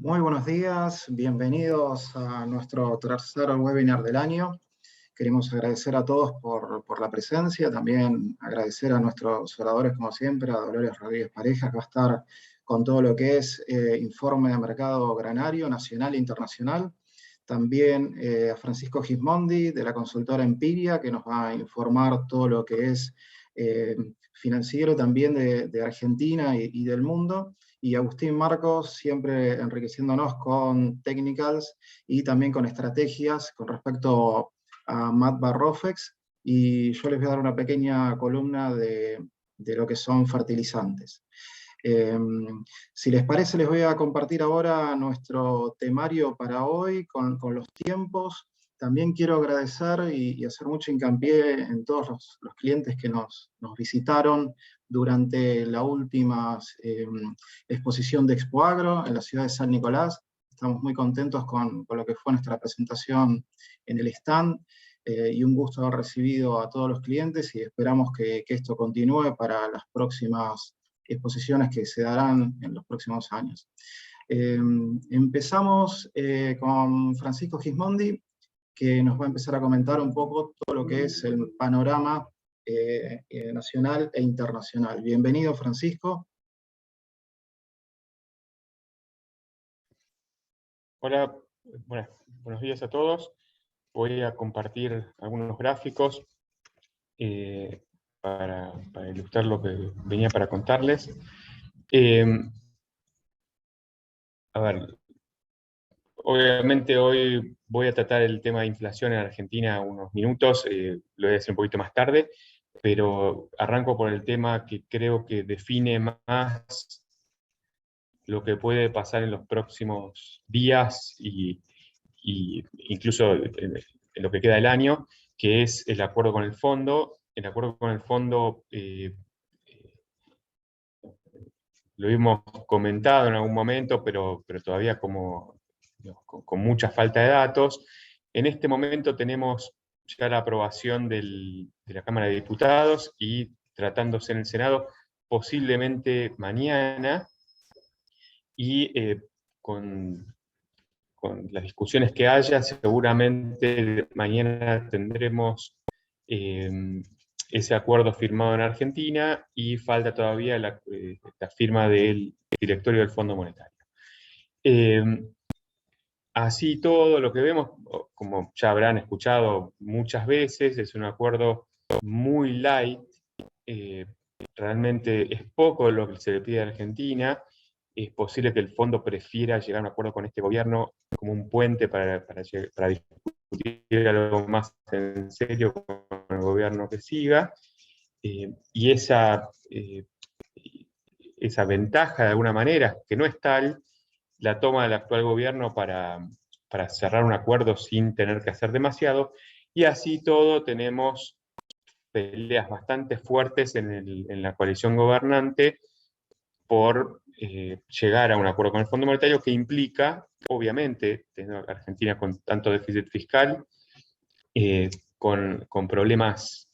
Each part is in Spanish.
Muy buenos días, bienvenidos a nuestro tercer webinar del año. Queremos agradecer a todos por la presencia, también agradecer a nuestros oradores, como siempre, a Dolores Rodríguez Pareja, que va a estar con todo lo que es informe de mercado granario, nacional e internacional. También a Francisco Gismondi, de la consultora Empiria, que nos va a informar todo lo que es financiero también de Argentina y del mundo. Y Agustín Marcos, siempre enriqueciéndonos con technicals y también con estrategias con respecto a Matt Barrofex, y yo les voy a dar una pequeña columna de lo que son fertilizantes. Si les parece, les voy a compartir ahora nuestro temario para hoy con los tiempos. También quiero agradecer y hacer mucho hincapié en todos los clientes que nos visitaron durante la última exposición de ExpoAgro en la ciudad de San Nicolás. Estamos muy contentos con lo que fue nuestra presentación en el stand, y un gusto haber recibido a todos los clientes, y esperamos que esto continúe para las próximas exposiciones que se darán en los próximos años. Empezamos con Francisco Gismondi, que nos va a empezar a comentar un poco todo lo que es el panorama nacional e internacional. Bienvenido, Francisco. Hola, buenos días a todos. Voy a compartir algunos gráficos para ilustrar lo que venía para contarles. A ver, obviamente hoy voy a tratar el tema de inflación en Argentina unos minutos, lo voy a decir un poquito más tarde, pero arranco por el tema que creo que define más lo que puede pasar en los próximos días y incluso en lo que queda del año, que es el acuerdo con el fondo. El acuerdo con el fondo lo hemos comentado en algún momento, pero todavía con mucha falta de datos. En este momento tenemos ya la aprobación de la Cámara de Diputados y tratándose en el Senado posiblemente mañana, y con las discusiones que haya, seguramente mañana tendremos ese acuerdo firmado en Argentina, y falta todavía la firma del directorio del Fondo Monetario. Así todo lo que vemos, como ya habrán escuchado muchas veces, es un acuerdo muy light. Realmente es poco lo que se le pide a Argentina. Es posible que el fondo prefiera llegar a un acuerdo con este gobierno como un puente para discutir algo más en serio con el gobierno que siga. Y esa ventaja, de alguna manera, que no es tal, la toma del actual gobierno para cerrar un acuerdo sin tener que hacer demasiado. Y así todo tenemos peleas bastante fuertes en la coalición gobernante por llegar a un acuerdo con el Fondo Monetario, que implica, obviamente, tener Argentina con tanto déficit fiscal, con problemas,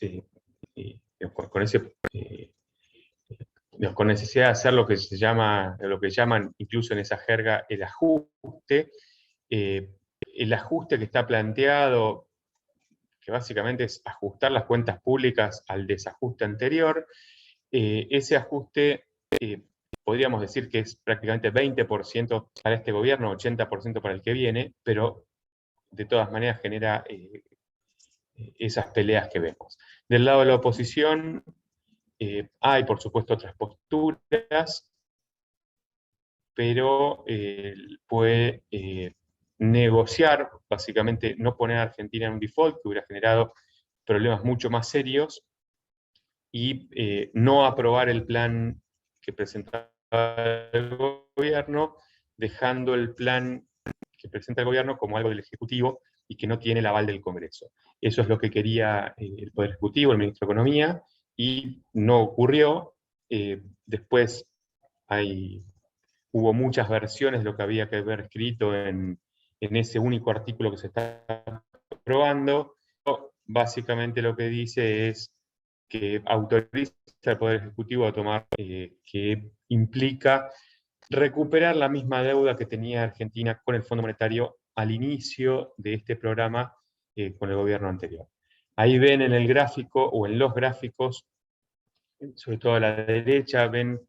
con necesidad de hacer lo que llaman incluso en esa jerga el ajuste. El ajuste que está planteado, que básicamente es ajustar las cuentas públicas al desajuste anterior. Ese ajuste podríamos decir que es prácticamente 20% para este gobierno, 80% para el que viene, pero de todas maneras genera esas peleas que vemos. Del lado de la oposición hay, por supuesto, otras posturas, pero puede negociar, básicamente no poner a Argentina en un default, que hubiera generado problemas mucho más serios, y no aprobar el plan que presentaba el gobierno, dejando el plan que presenta el gobierno como algo del Ejecutivo y que no tiene el aval del Congreso. Eso es lo que quería el Poder Ejecutivo, el Ministro de Economía, y no ocurrió. Después hubo muchas versiones de lo que había que haber escrito en ese único artículo que se está aprobando. Básicamente lo que dice es que autoriza al Poder Ejecutivo a tomar, que implica recuperar la misma deuda que tenía Argentina con el Fondo Monetario al inicio de este programa con el gobierno anterior. Ahí ven en el gráfico, o en los gráficos, sobre todo a la derecha, ven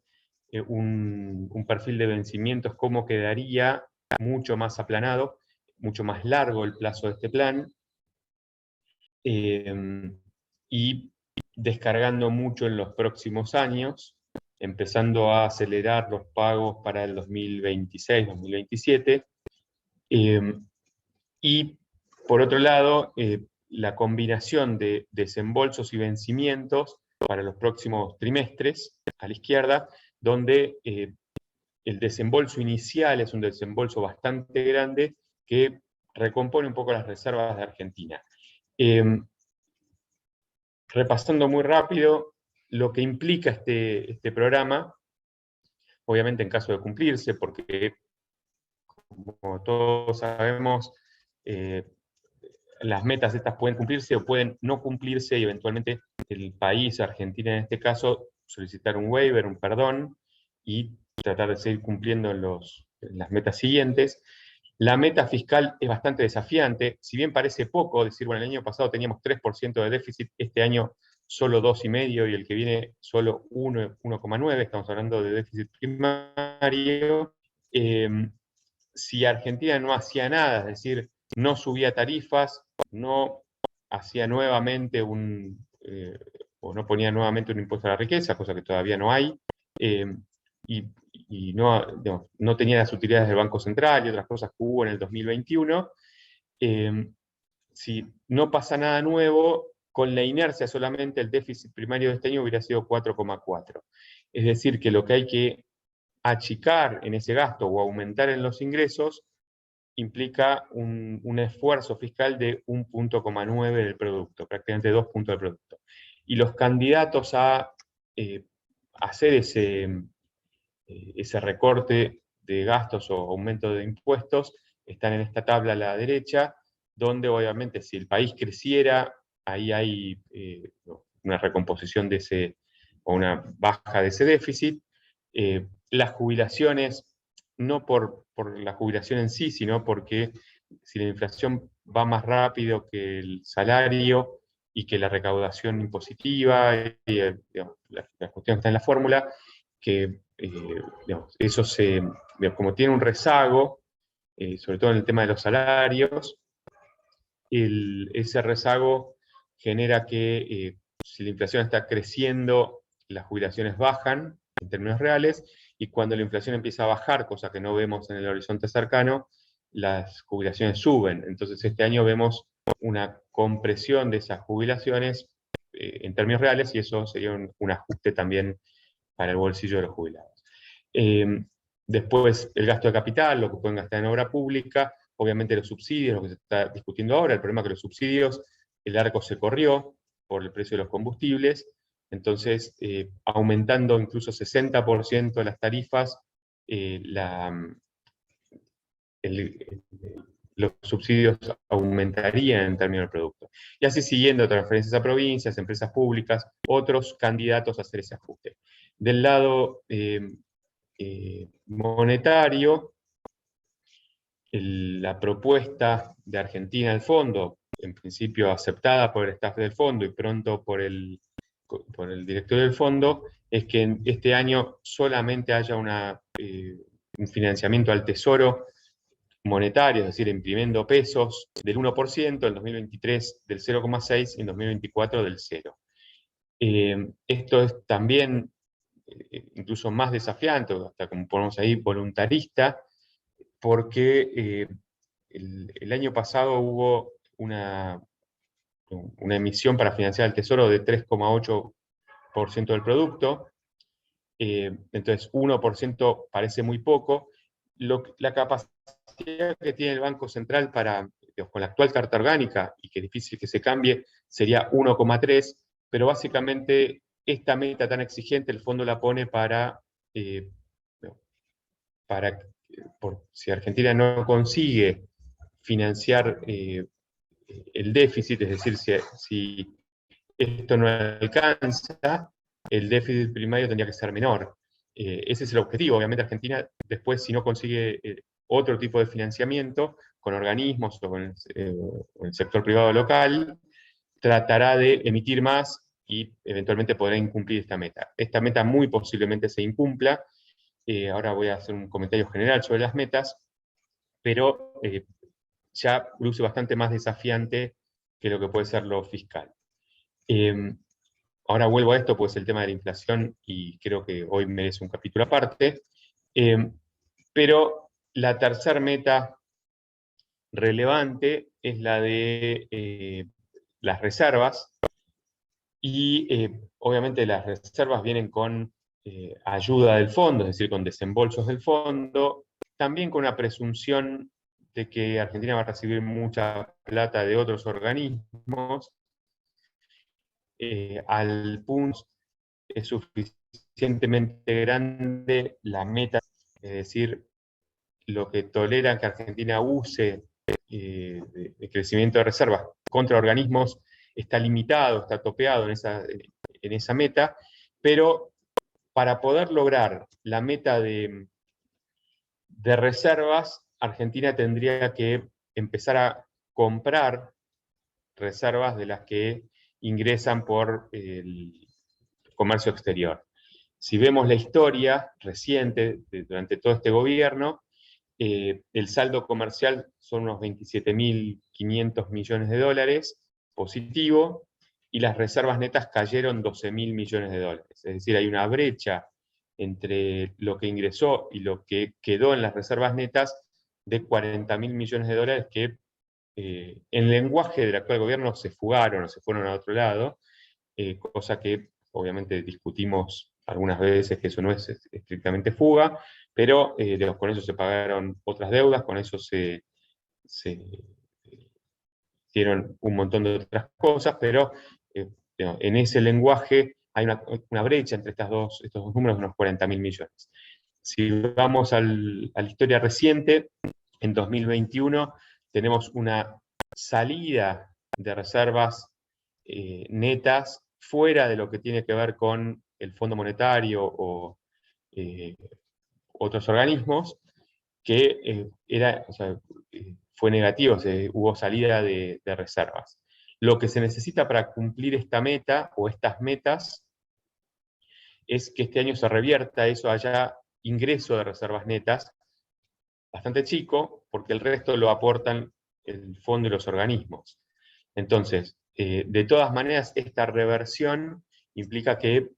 un perfil de vencimientos, cómo quedaría mucho más aplanado, mucho más largo el plazo de este plan, y descargando mucho en los próximos años, empezando a acelerar los pagos para el 2026-2027, y por otro lado, la combinación de desembolsos y vencimientos para los próximos trimestres, a la izquierda, donde el desembolso inicial es un desembolso bastante grande que recompone un poco las reservas de Argentina. Repasando muy rápido lo que implica este programa, obviamente en caso de cumplirse, porque como todos sabemos, las metas estas pueden cumplirse o pueden no cumplirse, y eventualmente el país, Argentina en este caso, solicitar un waiver, un perdón, y tratar de seguir cumpliendo en las metas siguientes. La meta fiscal es bastante desafiante, si bien parece poco, decir, bueno, el año pasado teníamos 3% de déficit, este año solo 2,5%, y el que viene solo 1,9%, estamos hablando de déficit primario. Si Argentina no hacía nada, es decir, no subía tarifas, no hacía nuevamente o no ponía nuevamente un impuesto a la riqueza, cosa que todavía no hay, y no tenía las utilidades del Banco Central y otras cosas que hubo en el 2021, si no pasa nada nuevo, con la inercia solamente el déficit primario de este año hubiera sido 4,4. Es decir, que lo que hay que achicar en ese gasto o aumentar en los ingresos implica un esfuerzo fiscal de 1,9 del producto, prácticamente 2 puntos del producto. Y los candidatos a hacer ese recorte de gastos o aumento de impuestos están en esta tabla a la derecha, donde obviamente si el país creciera, ahí hay una recomposición de ese, o una baja de ese déficit. Las jubilaciones, no por la jubilación en sí, sino porque si la inflación va más rápido que el salario y que la recaudación impositiva, y, digamos, la cuestión que está en la fórmula, que digamos, eso digamos, como tiene un rezago, sobre todo en el tema de los salarios, ese rezago genera que si la inflación está creciendo, las jubilaciones bajan en términos reales, y cuando la inflación empieza a bajar, cosa que no vemos en el horizonte cercano, las jubilaciones suben. Entonces este año vemos una compresión de esas jubilaciones en términos reales, y eso sería un ajuste también para el bolsillo de los jubilados. Después el gasto de capital, lo que pueden gastar en obra pública, obviamente los subsidios, lo que se está discutiendo ahora, el problema es que los subsidios, el arco se corrió por el precio de los combustibles, entonces aumentando incluso 60% las tarifas, los subsidios aumentarían en términos del producto. Y así siguiendo transferencias a provincias, empresas públicas, otros candidatos a hacer ese ajuste. Del lado monetario, la propuesta de Argentina al fondo, en principio aceptada por el staff del fondo y pronto por el director del fondo, es que en este año solamente haya un financiamiento al tesoro monetario, es decir, imprimiendo pesos del 1%, en 2023 del 0,6% y en 2024 del 0%. Esto es también incluso más desafiante, hasta como ponemos ahí, voluntarista, porque el año pasado hubo una emisión para financiar el tesoro de 3,8% del producto, entonces 1% parece muy poco. La capacidad que tiene el Banco Central para, digamos, con la actual carta orgánica, y que es difícil que se cambie, sería 1,3%, pero básicamente esta meta tan exigente el fondo la pone para si Argentina no consigue financiar el déficit, es decir, si esto no alcanza, el déficit primario tendría que ser menor. ese es el objetivo. Obviamente Argentina después, si no consigue otro tipo de financiamiento, con organismos o con el sector privado local, tratará de emitir más y eventualmente podrá incumplir esta meta. Esta meta muy posiblemente se incumpla. Ahora voy a hacer un comentario general sobre las metas, pero ya luce bastante más desafiante que lo que puede ser lo fiscal. Ahora vuelvo a esto, pues el tema de la inflación, y creo que hoy merece un capítulo aparte. Pero la tercera meta relevante es la de las reservas, y obviamente las reservas vienen con ayuda del fondo, es decir, con desembolsos del fondo, también con una presunción de que Argentina va a recibir mucha plata de otros organismos, al punto es suficientemente grande la meta, es decir, lo que tolera que Argentina use de crecimiento de reservas contra organismos está limitado, está topeado en esa meta, pero para poder lograr la meta de reservas, Argentina tendría que empezar a comprar reservas de las que ingresan por el comercio exterior. Si vemos la historia reciente durante todo este gobierno, el saldo comercial son unos 27.500 millones de dólares positivo, y las reservas netas cayeron 12.000 millones de dólares. Es decir, hay una brecha entre lo que ingresó y lo que quedó en las reservas netas de 40.000 millones de dólares que en el lenguaje del actual gobierno se fugaron o se fueron a otro lado, cosa que obviamente discutimos algunas veces que eso no es estrictamente fuga, pero con eso se pagaron otras deudas, con eso se hicieron un montón de otras cosas, pero en ese lenguaje hay una brecha entre estos dos números de unos 40.000 millones. Si vamos a la historia reciente, en 2021 tenemos una salida de reservas netas fuera de lo que tiene que ver con el Fondo Monetario o otros organismos, que fue negativo, hubo salida de reservas. Lo que se necesita para cumplir esta meta o estas metas es que este año se revierta eso, haya ingreso de reservas netas bastante chico, porque el resto lo aportan el fondo y los organismos. Entonces, de todas maneras, esta reversión implica que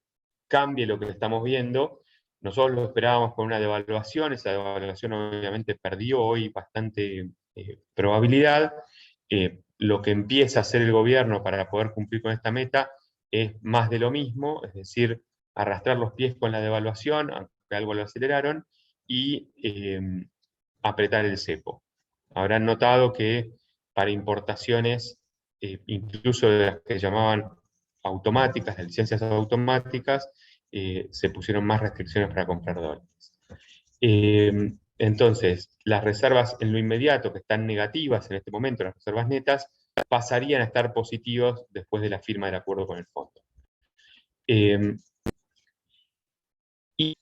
cambie lo que estamos viendo. Nosotros lo esperábamos con una devaluación, esa devaluación obviamente perdió hoy bastante probabilidad. Lo que empieza a hacer el gobierno para poder cumplir con esta meta es más de lo mismo, es decir, arrastrar los pies con la devaluación, aunque algo lo aceleraron, y apretar el cepo. Habrán notado que para importaciones, incluso de las que llamaban automáticas, de licencias automáticas, se pusieron más restricciones para comprar dólares. Entonces, las reservas en lo inmediato, que están negativas en este momento, las reservas netas, pasarían a estar positivos después de la firma del acuerdo con el fondo. Y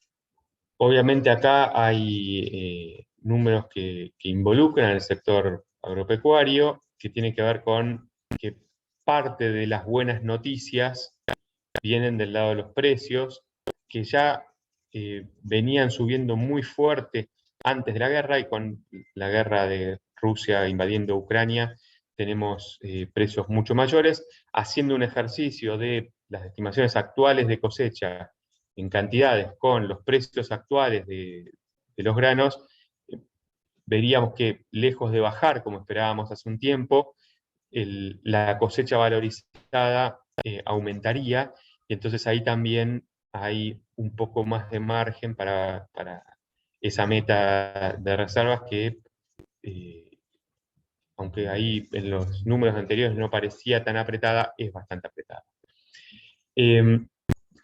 obviamente acá hay números que involucran al sector agropecuario, que tiene que ver con que parte de las buenas noticias vienen del lado de los precios, que ya venían subiendo muy fuerte antes de la guerra, y con la guerra de Rusia invadiendo Ucrania tenemos precios mucho mayores. Haciendo un ejercicio de las estimaciones actuales de cosecha en cantidades con los precios actuales de los granos, veríamos que lejos de bajar como esperábamos hace un tiempo, la cosecha valorizada aumentaría, y entonces ahí también hay un poco más de margen para esa meta de reservas que, aunque ahí en los números anteriores no parecía tan apretada, es bastante apretada.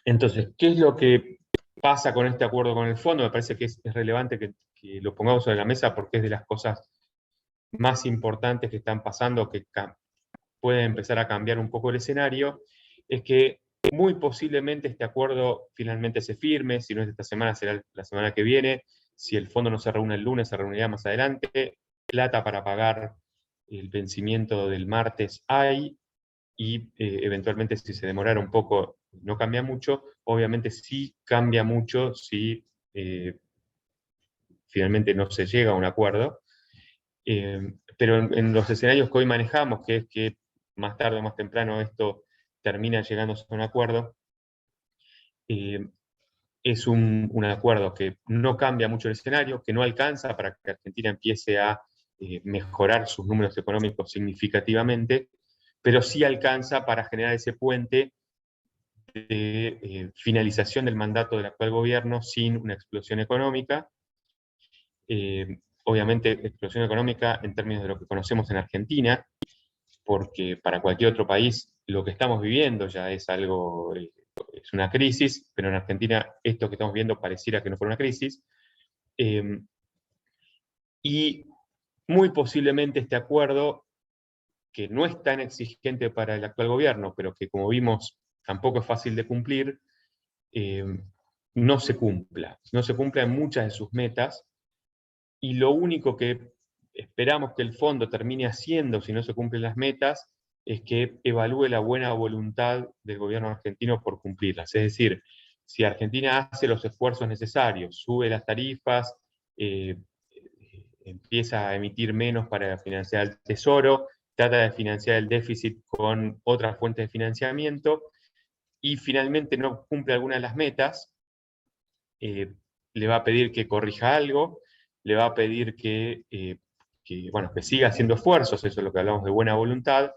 Entonces, ¿qué es lo que pasa con este acuerdo con el fondo? Me parece que es relevante que lo pongamos sobre la mesa, porque es de las cosas más importantes que están pasando, que pueden empezar a cambiar un poco el escenario. Es que Muy posiblemente este acuerdo finalmente se firme, si no es esta semana, será la semana que viene. Si el fondo no se reúne el lunes, se reunirá más adelante. Plata para pagar el vencimiento del martes hay, y eventualmente si se demorara un poco no cambia mucho. Obviamente sí cambia mucho si finalmente no se llega a un acuerdo. Pero en los escenarios que hoy manejamos, que es que más tarde o más temprano esto termina llegándose a un acuerdo, es un acuerdo que no cambia mucho el escenario, que no alcanza para que Argentina empiece a mejorar sus números económicos significativamente, pero sí alcanza para generar ese puente de finalización del mandato del actual gobierno sin una explosión económica. Obviamente, explosión económica en términos de lo que conocemos en Argentina, porque para cualquier otro país lo que estamos viviendo ya es algo, es una crisis, pero en Argentina esto que estamos viendo pareciera que no fuera una crisis. Y muy posiblemente este acuerdo, que no es tan exigente para el actual gobierno, pero que como vimos tampoco es fácil de cumplir, no se cumpla en muchas de sus metas, y lo único que esperamos que el fondo termine haciendo si no se cumplen las metas es que evalúe la buena voluntad del gobierno argentino por cumplirlas. Es decir, si Argentina hace los esfuerzos necesarios, sube las tarifas, empieza a emitir menos para financiar el tesoro, trata de financiar el déficit con otras fuentes de financiamiento, y finalmente no cumple alguna de las metas, le va a pedir que corrija algo, le va a pedir bueno, que siga haciendo esfuerzos, eso es lo que hablamos de buena voluntad,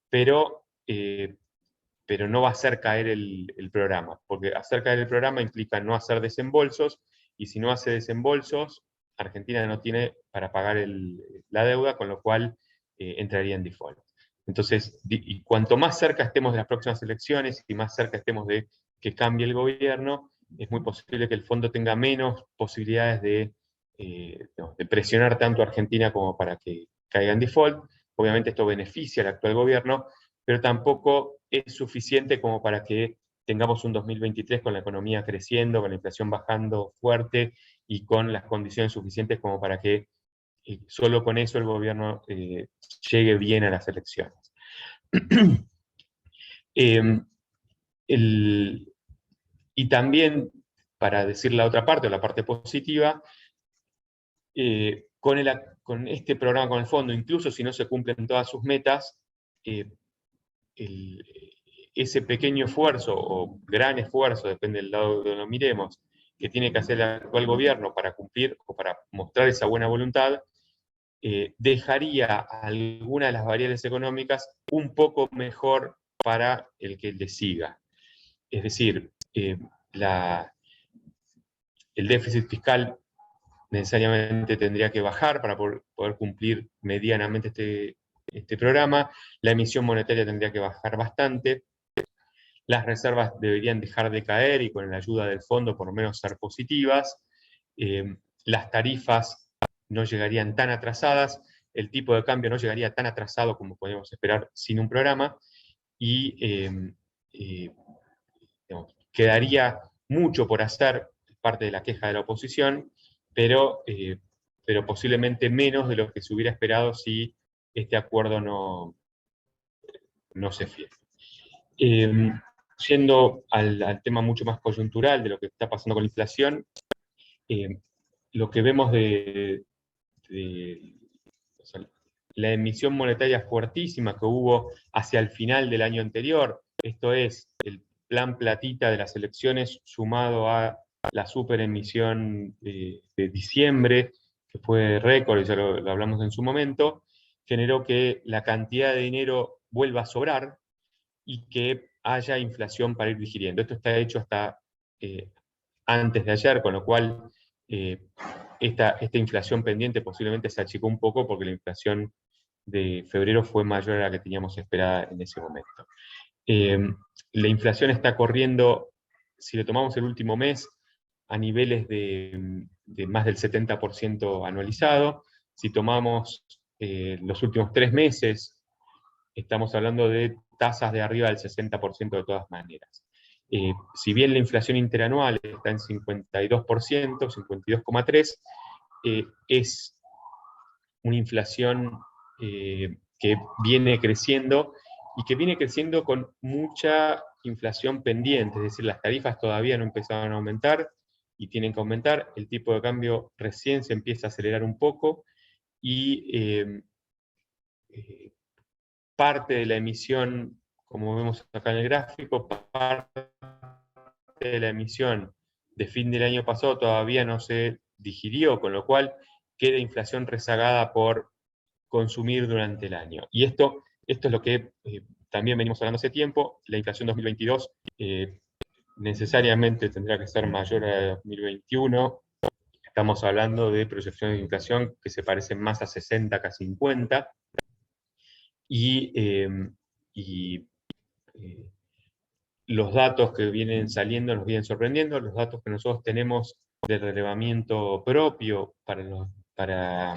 pero no va a hacer caer el programa, porque hacer caer el programa implica no hacer desembolsos, y si no hace desembolsos, Argentina no tiene para pagar la deuda, con lo cual entraría en default. Entonces, y cuanto más cerca estemos de las próximas elecciones y más cerca estemos de que cambie el gobierno, es muy posible que el fondo tenga menos posibilidades de presionar tanto a Argentina como para que caiga en default. Obviamente esto beneficia al actual gobierno, pero tampoco es suficiente como para que tengamos un 2023 con la economía creciendo, con la inflación bajando fuerte y con las condiciones suficientes como para que solo con eso el gobierno llegue bien a las elecciones. Y también, para decir la otra parte, o la parte positiva, con este programa, con el fondo, incluso si no se cumplen todas sus metas, ese pequeño esfuerzo, o gran esfuerzo, depende del lado de donde lo miremos, que tiene que hacer el actual gobierno para cumplir o para mostrar esa buena voluntad, dejaría algunas de las variables económicas un poco mejor para el que le siga. Es decir, el déficit fiscal necesariamente tendría que bajar para poder cumplir medianamente este programa, la emisión monetaria tendría que bajar bastante, las reservas deberían dejar de caer y con la ayuda del fondo por lo menos ser positivas, las tarifas no llegarían tan atrasadas, el tipo de cambio no llegaría tan atrasado como podemos esperar sin un programa, y quedaría mucho por hacer, parte de la queja de la oposición, pero posiblemente menos de lo que se hubiera esperado si este acuerdo no se firma. Yendo al tema mucho más coyuntural de lo que está pasando con la inflación, lo que vemos o sea, la emisión monetaria fuertísima que hubo hacia el final del año anterior, esto es, el plan platita de las elecciones sumado a la superemisión de diciembre, que fue récord, y ya lo hablamos en su momento, generó que la cantidad de dinero vuelva a sobrar y que haya inflación para ir digiriendo. Esto está hecho hasta antes de ayer, con lo cual esta inflación pendiente posiblemente se achicó un poco porque la inflación de febrero fue mayor a la que teníamos esperada en ese momento. La inflación está corriendo, si lo tomamos el último mes, a niveles de más del 70% anualizado. Si tomamos los últimos 3 meses, estamos hablando de tasas de arriba del 60% de todas maneras. Si bien la inflación interanual está en 52%, 52,3%, es una inflación que viene creciendo, y que viene creciendo con mucha inflación pendiente, es decir, las tarifas todavía no empezaron a aumentar y tienen que aumentar, el tipo de cambio recién se empieza a acelerar un poco, y parte de la emisión, como vemos acá en el gráfico, parte de la emisión de fin del año pasado todavía no se digirió, con lo cual queda inflación rezagada por consumir durante el año. Y esto es lo que también venimos hablando hace tiempo. La inflación 2022 necesariamente tendrá que ser mayor a 2021. Estamos hablando de proyecciones de inflación que se parecen más a 60 que a 50. Los datos que vienen saliendo nos vienen sorprendiendo. Los datos que nosotros tenemos de relevamiento propio para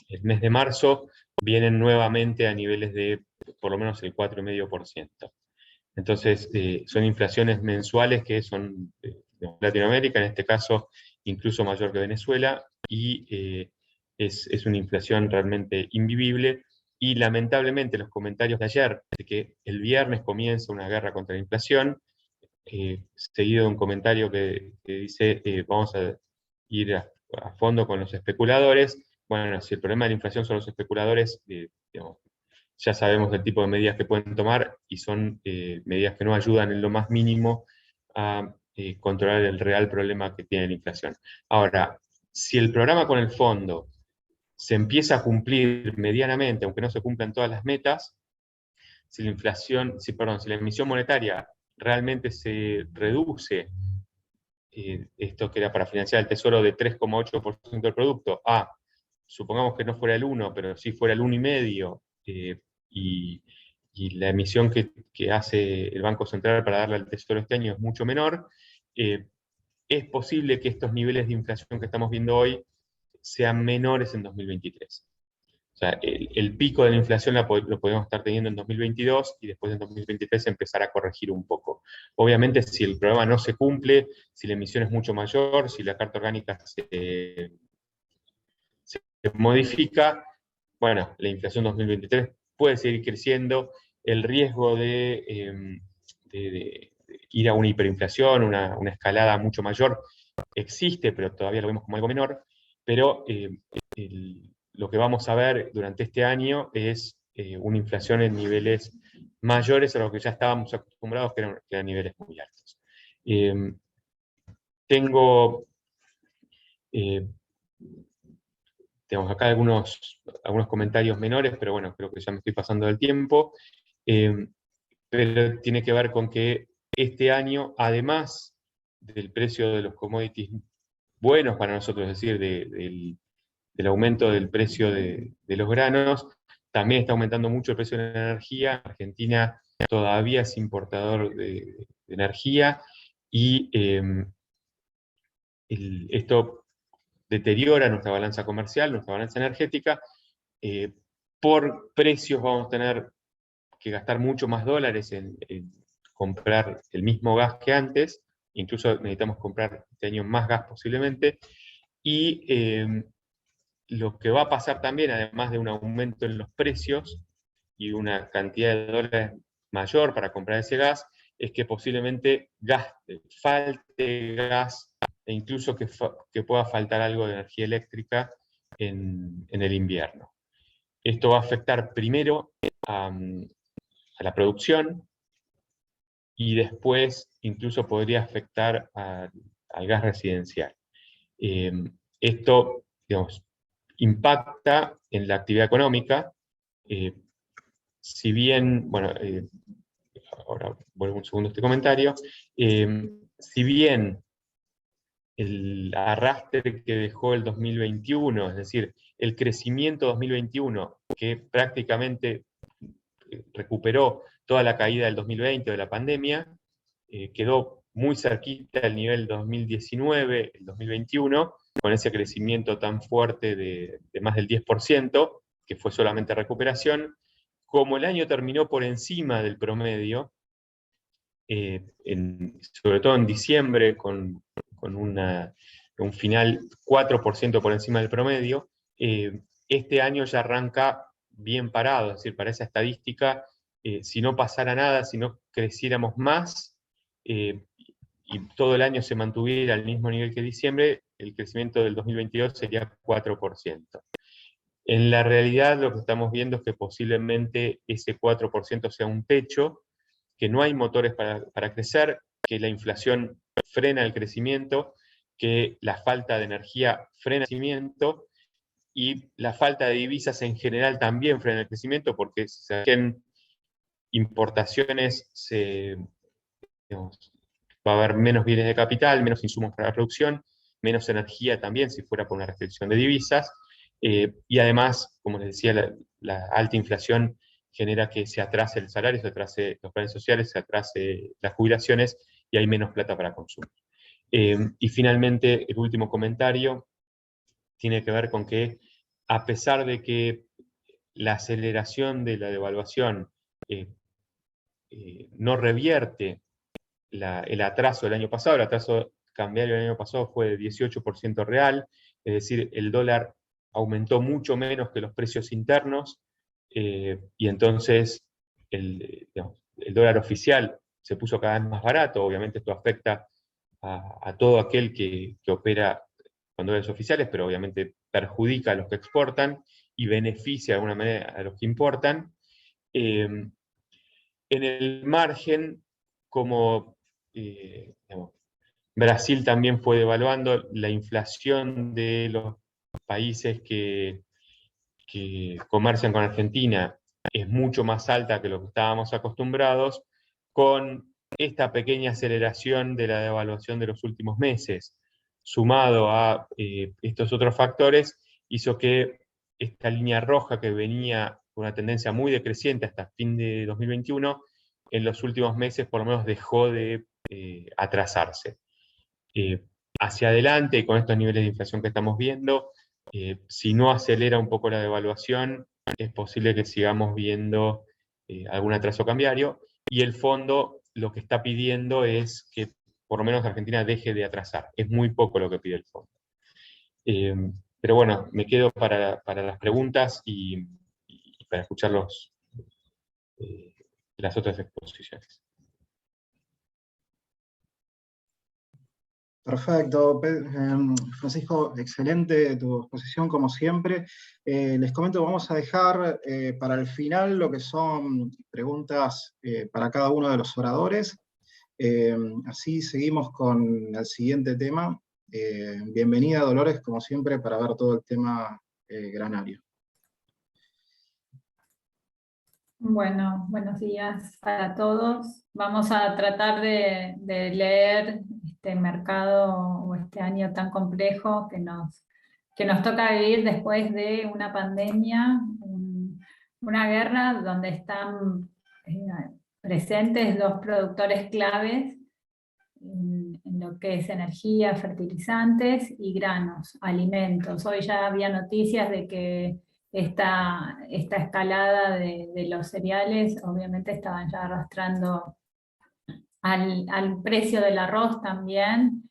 el mes de marzo vienen nuevamente a niveles de por lo menos el 4,5%. Entonces, son inflaciones mensuales que son de Latinoamérica, en este caso incluso mayor que Venezuela, y es una inflación realmente invivible. Y lamentablemente los comentarios de ayer, de que el viernes comienza una guerra contra la inflación, seguido de un comentario que dice vamos a ir a fondo con los especuladores. Bueno, si el problema de la inflación son los especuladores, digamos, ya sabemos el tipo de medidas que pueden tomar, y son medidas que no ayudan en lo más mínimo a controlar el real problema que tiene la inflación. Ahora, si el programa con el fondo se empieza a cumplir medianamente, aunque no se cumplan todas las metas, si la emisión monetaria realmente se reduce, esto que era para financiar el tesoro de 3,8% del producto, supongamos que no fuera el 1, pero sí fuera el 1,5%, y la emisión que hace el Banco Central para darle al tesoro este año es mucho menor, es posible que estos niveles de inflación que estamos viendo hoy sean menores en 2023. O sea, el pico de la inflación lo podemos estar teniendo en 2022, y después en 2023 empezar a corregir un poco. Obviamente, si el programa no se cumple, si la emisión es mucho mayor, si la carta orgánica se modifica, bueno, la inflación 2023 puede seguir creciendo. El riesgo de ir a una hiperinflación, una escalada mucho mayor, existe, pero todavía lo vemos como algo menor. Pero lo que vamos a ver durante este año es una inflación en niveles mayores a los que ya estábamos acostumbrados, que eran niveles muy altos. Tengo acá algunos comentarios menores, pero bueno, creo que ya me estoy pasando del tiempo. Pero tiene que ver con que este año, además del precio de los commodities buenos para nosotros, es decir, del aumento del precio de los granos, también está aumentando mucho el precio de la energía. Argentina todavía es importador de energía, y esto deteriora nuestra balanza comercial, nuestra balanza energética. Por precios vamos a tener que gastar mucho más dólares en comprar el mismo gas que antes, incluso necesitamos comprar este año más gas posiblemente, y lo que va a pasar también, además de un aumento en los precios y una cantidad de dólares mayor para comprar ese gas, es que posiblemente falte gas, e incluso que pueda faltar algo de energía eléctrica en el invierno. Esto va a afectar primero a la producción, y después incluso podría afectar al gas residencial. Esto, digamos, impacta en la actividad económica. Si bien, bueno, ahora vuelvo un segundo a este comentario, si bien el arrastre que dejó el 2021, es decir, el crecimiento 2021, que prácticamente recuperó toda la caída del 2020 de la pandemia, quedó muy cerquita del nivel 2019, el 2021, con ese crecimiento tan fuerte de más del 10%, que fue solamente recuperación. Como el año terminó por encima del promedio, sobre todo en diciembre, con un final 4% por encima del promedio. Este año ya arranca bien parado, es decir, para esa estadística, si no pasara nada, si no creciéramos más, y todo el año se mantuviera al mismo nivel que diciembre, el crecimiento del 2022 sería 4%. En la realidad lo que estamos viendo es que posiblemente ese 4% sea un techo, que no hay motores para crecer, que la inflación frena el crecimiento, que la falta de energía frena el crecimiento, y la falta de divisas en general también frena el crecimiento, porque si se hacen importaciones, digamos, va a haber menos bienes de capital, menos insumos para la producción, menos energía también si fuera por una restricción de divisas, y además, como les decía, la alta inflación genera que se atrase el salario, se atrase los planes sociales, se atrase las jubilaciones y hay menos plata para consumo. Y finalmente, el último comentario tiene que ver con que, a pesar de que la aceleración de la devaluación no revierte el atraso del año pasado, el atraso cambiario del año pasado fue de 18% real, es decir, el dólar aumentó mucho menos que los precios internos, y entonces el dólar oficial se puso cada vez más barato. Obviamente esto afecta a todo aquel que opera con dólares oficiales, pero obviamente perjudica a los que exportan y beneficia de alguna manera a los que importan. En el margen, como Brasil también fue devaluando, la inflación de los países que comercian con Argentina es mucho más alta que lo que estábamos acostumbrados. Con esta pequeña aceleración de la devaluación de los últimos meses, sumado a estos otros factores, hizo que esta línea roja, que venía con una tendencia muy decreciente hasta fin de 2021, en los últimos meses por lo menos dejó de atrasarse. Hacia adelante, y con estos niveles de inflación que estamos viendo, si no acelera un poco la devaluación, es posible que sigamos viendo algún atraso cambiario, y el fondo lo que está pidiendo es que por lo menos Argentina deje de atrasar. Es muy poco lo que pide el fondo. Pero bueno, me quedo para las preguntas y para escuchar las otras exposiciones. Perfecto, Francisco, excelente tu exposición como siempre. Les comento, vamos a dejar para el final lo que son preguntas para cada uno de los oradores. Así seguimos con el siguiente tema. Bienvenida, Dolores, como siempre, para ver todo el tema granario. Bueno, buenos días para todos. Vamos a tratar de leer este mercado o este año tan complejo que nos toca vivir después de una pandemia, una guerra donde están presentes dos productores claves en lo que es energía, fertilizantes y granos, alimentos. Hoy ya había noticias de que esta escalada de los cereales obviamente estaban ya arrastrando al precio del arroz también.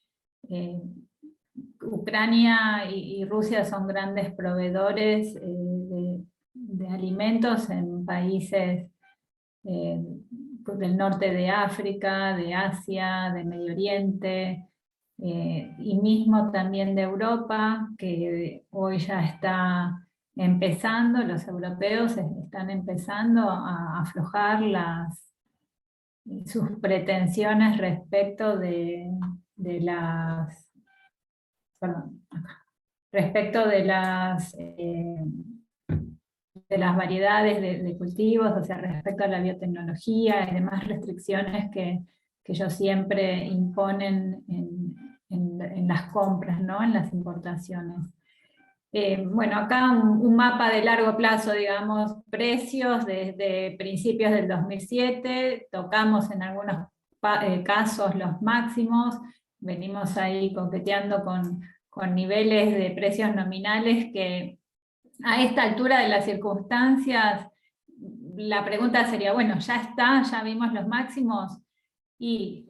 Ucrania y Rusia son grandes proveedores de alimentos en países del norte de África, de Asia, de Medio Oriente, y mismo también de Europa, que hoy ya está empezando, los europeos están empezando a aflojar sus pretensiones respecto de las variedades de cultivos, o sea, respecto a la biotecnología y demás restricciones que ellos siempre imponen en las compras, ¿no? En las importaciones. Bueno, acá un mapa de largo plazo, digamos, precios desde principios del 2007, tocamos en algunos casos los máximos, venimos ahí coqueteando con niveles de precios nominales que a esta altura de las circunstancias, la pregunta sería, bueno, ya está, ya vimos los máximos. y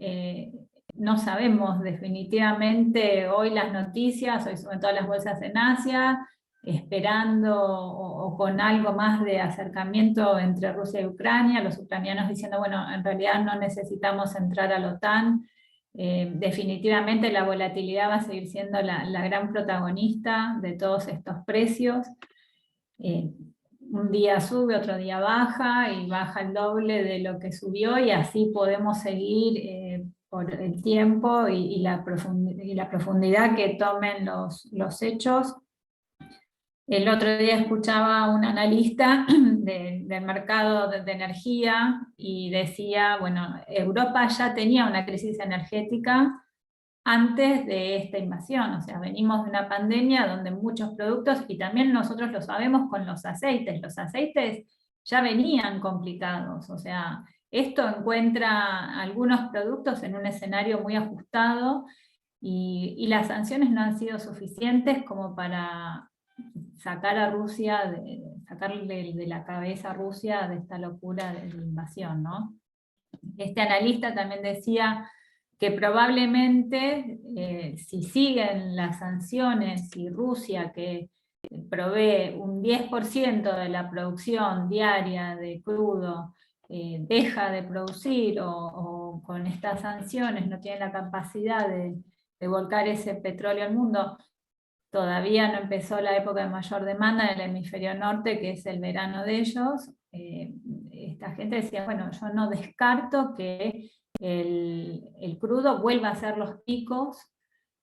no sabemos definitivamente hoy las noticias, hoy suben todas las bolsas en Asia, esperando o con algo más de acercamiento entre Rusia y Ucrania, los ucranianos diciendo, bueno, en realidad no necesitamos entrar a la OTAN. Definitivamente la volatilidad va a seguir siendo la gran protagonista de todos estos precios. Un día sube, otro día baja, y baja el doble de lo que subió, y así podemos seguir por el tiempo y la profundidad que tomen los hechos. El otro día escuchaba a un analista del mercado de energía y decía, bueno, Europa ya tenía una crisis energética antes de esta invasión, o sea, venimos de una pandemia donde muchos productos, y también nosotros lo sabemos con los aceites ya venían complicados, o sea, esto encuentra algunos productos en un escenario muy ajustado, y las sanciones no han sido suficientes como para sacar a Rusia, sacarle de la cabeza a Rusia de esta locura de la invasión, ¿no? Este analista también decía que probablemente si siguen las sanciones y Rusia, que provee un 10% de la producción diaria de crudo, deja de producir o con estas sanciones no tiene la capacidad de volcar ese petróleo al mundo, todavía no empezó la época de mayor demanda en el hemisferio norte, que es el verano de ellos. Esta gente decía, bueno, yo no descarto que el crudo vuelva a hacer los picos,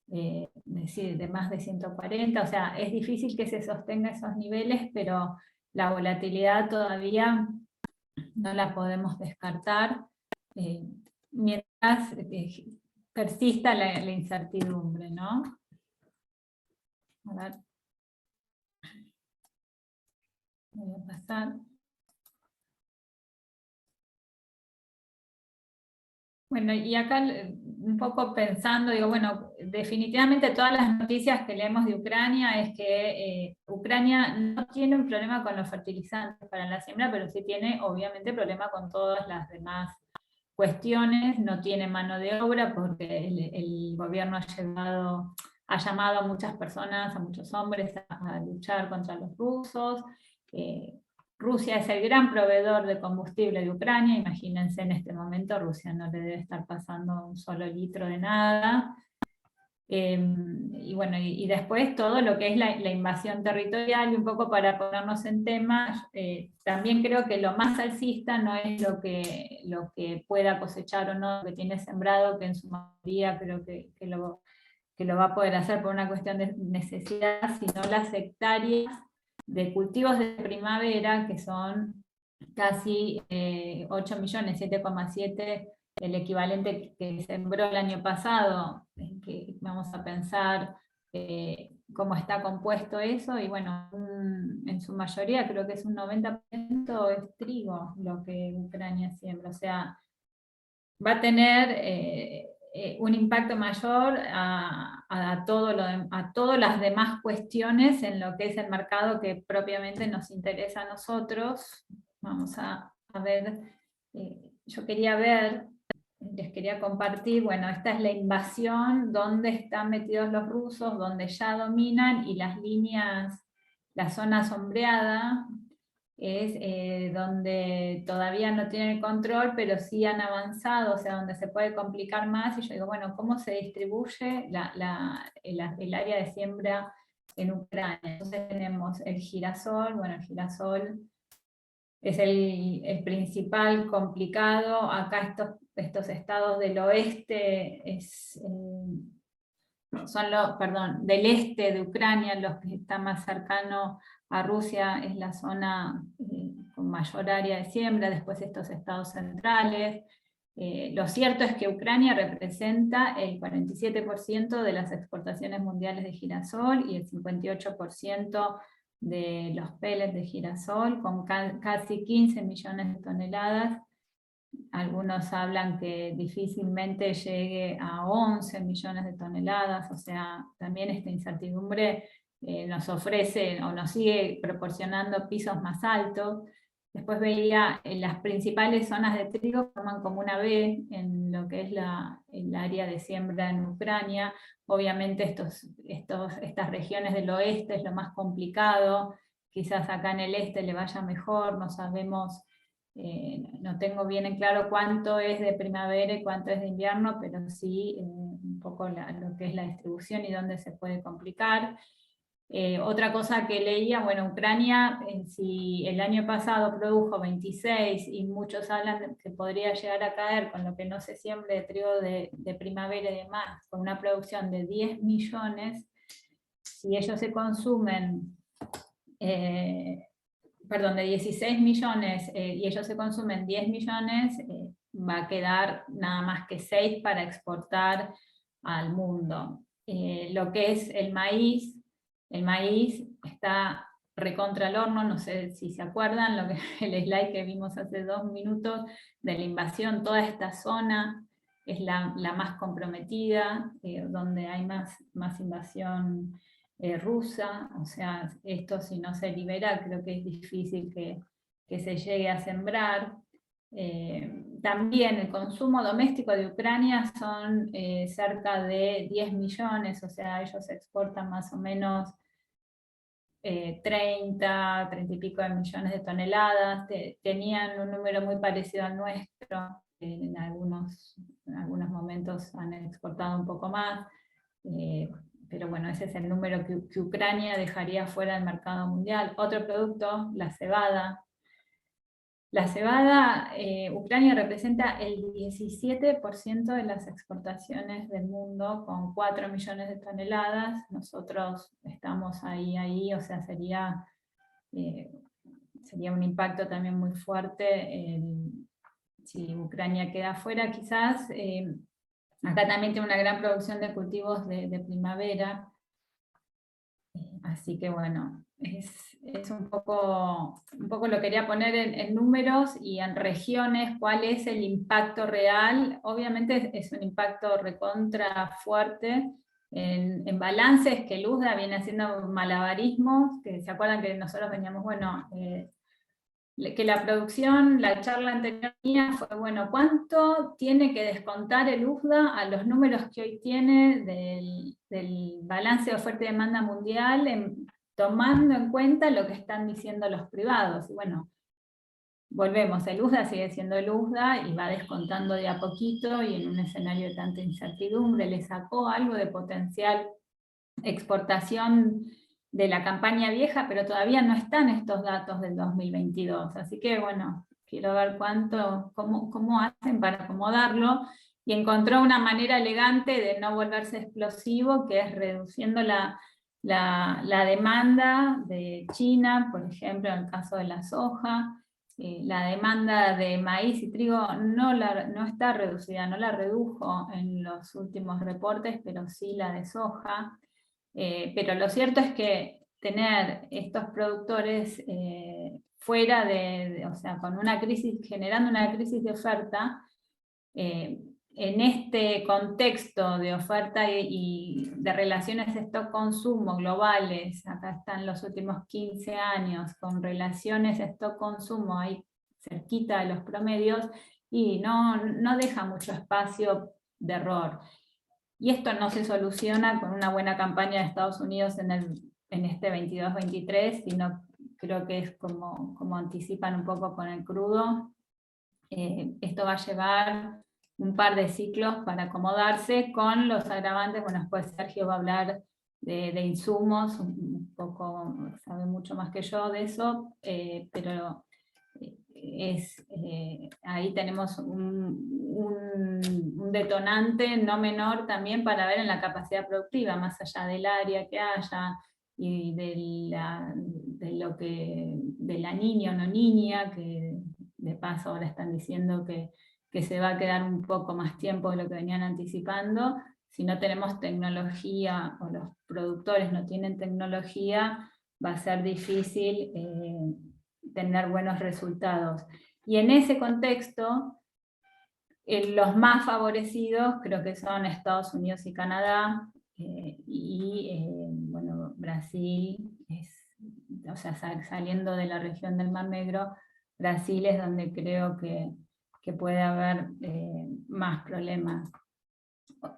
de más de 140, o sea, es difícil que se sostenga esos niveles, pero la volatilidad todavía no la podemos descartar, mientras persista la incertidumbre, ¿no? A ver. Voy a pasar. Bueno, y acá un poco pensando, digo, bueno, definitivamente todas las noticias que leemos de Ucrania es que Ucrania no tiene un problema con los fertilizantes para la siembra, pero sí tiene obviamente problema con todas las demás cuestiones. No tiene mano de obra porque el gobierno ha llamado a muchas personas, a muchos hombres a luchar contra los rusos. Rusia es el gran proveedor de combustible de Ucrania, imagínense en este momento, Rusia no le debe estar pasando un solo litro de nada. Y bueno, y después todo lo que es la invasión territorial, y un poco para ponernos en tema, también creo que lo más alcista no es lo que pueda cosechar o no, lo que tiene sembrado, que en su mayoría creo que lo va a poder hacer por una cuestión de necesidad, sino las hectáreas de cultivos de primavera, que son casi 8 millones, 7,7, el equivalente que sembró el año pasado, que vamos a pensar cómo está compuesto eso, y bueno, en su mayoría creo que es un 90% es trigo lo que Ucrania siembra, o sea, va a tener un impacto mayor a todas las demás cuestiones en lo que es el mercado que propiamente nos interesa a nosotros. Vamos a ver, yo les quería compartir, bueno, esta es la invasión, donde están metidos los rusos, donde ya dominan, y las líneas, la zona sombreada, es donde todavía no tienen control, pero sí han avanzado, o sea, donde se puede complicar más. Y yo digo, bueno, ¿cómo se distribuye el área de siembra en Ucrania? Entonces tenemos el girasol, bueno, el girasol es el principal complicado. Acá estos estados del oeste del este de Ucrania, los que están más cercanos a Rusia, es la zona con mayor área de siembra, después estos estados centrales. Lo cierto es que Ucrania representa el 47% de las exportaciones mundiales de girasol y el 58% de los pellets de girasol, con casi 15 millones de toneladas. Algunos hablan que difícilmente llegue a 11 millones de toneladas, o sea, también esta incertidumbre nos ofrece o nos sigue proporcionando pisos más altos. Después veía las principales zonas de trigo forman como una B en lo que es el área de siembra en Ucrania. Obviamente estas regiones del oeste es lo más complicado, quizás acá en el este le vaya mejor, no sabemos, no tengo bien en claro cuánto es de primavera y cuánto es de invierno, pero sí un poco lo que es la distribución y dónde se puede complicar. Otra cosa que leía, bueno, Ucrania, si el año pasado produjo 26 y muchos hablan de que podría llegar a caer con lo que no se siembre de trigo de primavera y demás, con una producción de 10 millones, si ellos se consumen, perdón, de 16 millones y ellos se consumen 10 millones, va a quedar nada más que 6 para exportar al mundo. Lo que es el maíz está recontra el horno, no sé si se acuerdan, el slide que vimos hace 2 minutos de la invasión, toda esta zona es la más comprometida, donde hay más invasión rusa, o sea, esto si no se libera creo que es difícil que se llegue a sembrar. También el consumo doméstico de Ucrania son cerca de 10 millones, o sea, ellos exportan más o menos 30 y pico de millones de toneladas, tenían un número muy parecido al nuestro, en algunos momentos han exportado un poco más, pero bueno, ese es el número que Ucrania dejaría fuera del mercado mundial. Otro producto, la cebada. La cebada, Ucrania representa el 17% de las exportaciones del mundo, con 4 millones de toneladas. Nosotros estamos ahí, o sea, sería un impacto también muy fuerte si Ucrania queda fuera. Quizás acá también tiene una gran producción de cultivos de primavera, así que bueno, es un poco lo quería poner en números y en regiones, cuál es el impacto real. Obviamente es un impacto recontra fuerte. En balances que Luzda viene haciendo malabarismos, que se acuerdan que nosotros veníamos, bueno, que la producción, la charla anterior mía fue, bueno, ¿cuánto tiene que descontar el UFDA a los números que hoy tiene del balance de oferta y demanda mundial, tomando en cuenta lo que están diciendo los privados? Y bueno, volvemos, el UFDA sigue siendo el UFDA y va descontando de a poquito, y en un escenario de tanta incertidumbre le sacó algo de potencial exportación de la campaña vieja, pero todavía no están estos datos del 2022. Así que bueno, quiero ver cómo hacen para acomodarlo, y encontró una manera elegante de no volverse explosivo, que es reduciendo la demanda de China, por ejemplo, en el caso de la soja. La demanda de maíz y trigo no está reducida, no la redujo en los últimos reportes, pero sí la de soja. Pero lo cierto es que tener estos productores fuera o sea, con una crisis, generando una crisis de oferta, en este contexto de oferta y de relaciones stock-consumo globales, acá están los últimos 15 años, con relaciones stock-consumo ahí cerquita de los promedios, y no deja mucho espacio de error. Y esto no se soluciona con una buena campaña de Estados Unidos en este 22-23, sino creo que es como anticipan un poco con el crudo. Esto va a llevar un par de ciclos para acomodarse con los agravantes. Bueno, después Sergio va a hablar de insumos, un poco, sabe mucho más que yo de eso, pero ahí tenemos un detonante no menor también para ver en la capacidad productiva, más allá del área que haya y de la niña o no niña, que de paso ahora están diciendo que se va a quedar un poco más tiempo de lo que venían anticipando. Si no tenemos tecnología, o los productores no tienen tecnología, va a ser difícil tener buenos resultados. Y en ese contexto, los más favorecidos creo que son Estados Unidos y Canadá, bueno, Brasil, o sea, saliendo de la región del Mar Negro, Brasil es donde creo que puede haber más problemas.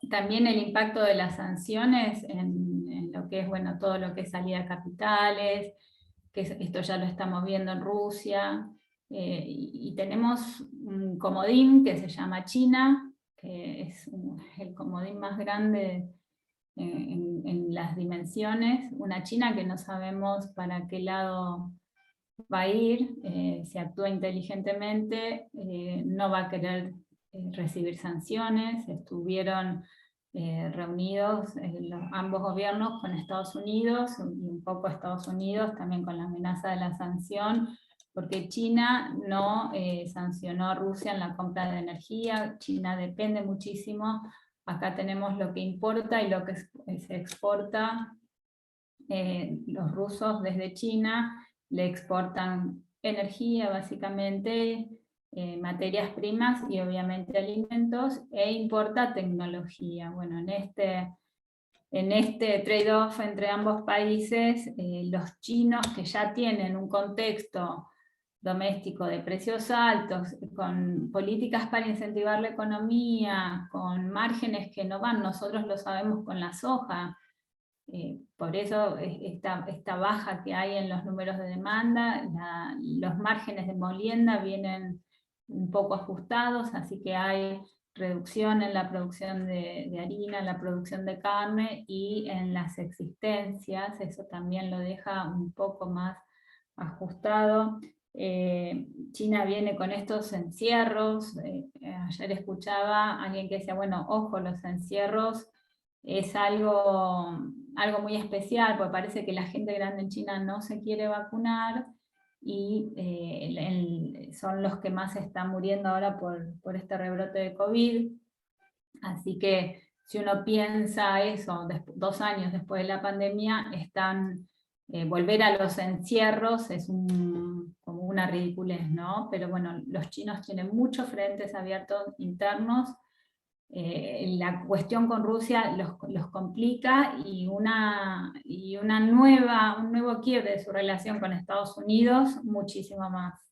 También el impacto de las sanciones en lo que es, bueno, todo lo que es salida a capitales, que esto ya lo estamos viendo en Rusia, y tenemos un comodín que se llama China, que es el comodín más grande en las dimensiones, una China que no sabemos para qué lado va a ir, si actúa inteligentemente, no va a querer recibir sanciones. Estuvieron reunidos ambos gobiernos con Estados Unidos, y un poco Estados Unidos también con la amenaza de la sanción, porque China no sancionó a Rusia en la compra de energía. China depende muchísimo. Acá tenemos lo que importa y lo que se exporta. Los rusos desde China le exportan energía básicamente, materias primas y obviamente alimentos, e importa tecnología. Bueno, en este trade-off entre ambos países, los chinos, que ya tienen un contexto doméstico de precios altos, con políticas para incentivar la economía, con márgenes que no van, nosotros lo sabemos con la soja, por eso esta baja que hay en los números de demanda, los márgenes de molienda vienen un poco ajustados, así que hay reducción en la producción de harina, en la producción de carne y en las existencias, eso también lo deja un poco más ajustado. China viene con estos encierros, ayer escuchaba a alguien que decía, bueno, ojo, los encierros es algo muy especial, porque parece que la gente grande en China no se quiere vacunar, y son los que más están muriendo ahora por este rebrote de COVID. Así que si uno piensa eso, 2 años después de la pandemia, volver a los encierros es como una ridiculez, ¿no? Pero bueno, los chinos tienen muchos frentes abiertos internos. La cuestión con Rusia los complica, y un nuevo quiebre de su relación con Estados Unidos, muchísimo más.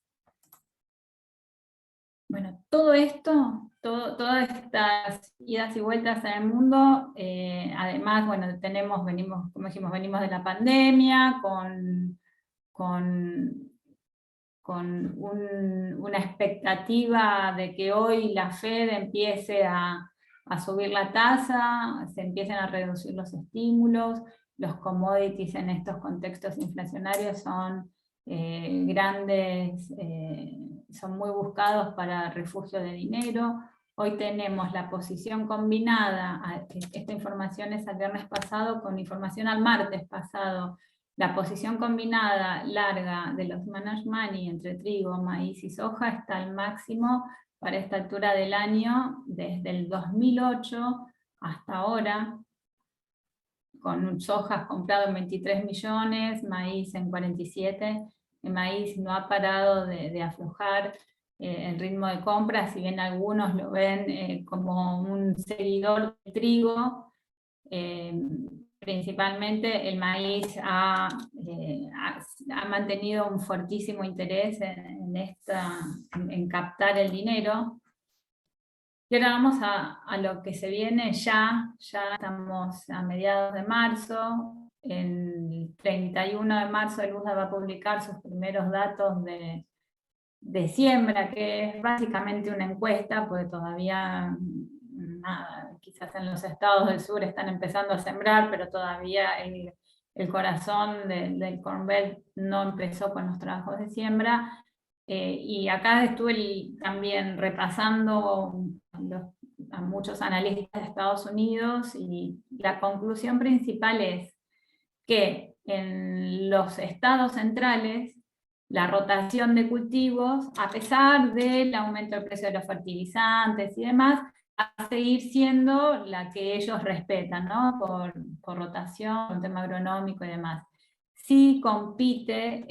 Bueno, todo esto, todas estas idas y vueltas en el mundo, además, bueno, venimos, como dijimos, venimos de la pandemia, con una expectativa de que hoy la Fed empiece a subir la tasa, se empiecen a reducir los estímulos. Los commodities en estos contextos inflacionarios son grandes, son muy buscados para refugio de dinero. Hoy tenemos la posición combinada, esta información es al viernes pasado, con información al martes pasado. La posición combinada larga de los managed money entre trigo, maíz y soja está al máximo para esta altura del año desde el 2008 hasta ahora, con sojas comprado en 23 millones, maíz en 47. El maíz no ha parado de aflojar el ritmo de compra, si bien algunos lo ven como un seguidor del trigo. Principalmente el maíz ha mantenido un fortísimo interés en captar el dinero. Y ahora vamos a lo que se viene ya estamos a mediados de marzo. El 31 de marzo el USDA va a publicar sus primeros datos de siembra, que es básicamente una encuesta, porque todavía nada, quizás en los estados del sur están empezando a sembrar, pero todavía el corazón del Corn Belt no empezó con los trabajos de siembra. Y acá estuve también repasando a muchos analistas de Estados Unidos, y la conclusión principal es que en los estados centrales la rotación de cultivos, a pesar del aumento del precio de los fertilizantes y demás, va a seguir siendo la que ellos respetan, ¿no? Por rotación, por tema agronómico y demás. Sí compite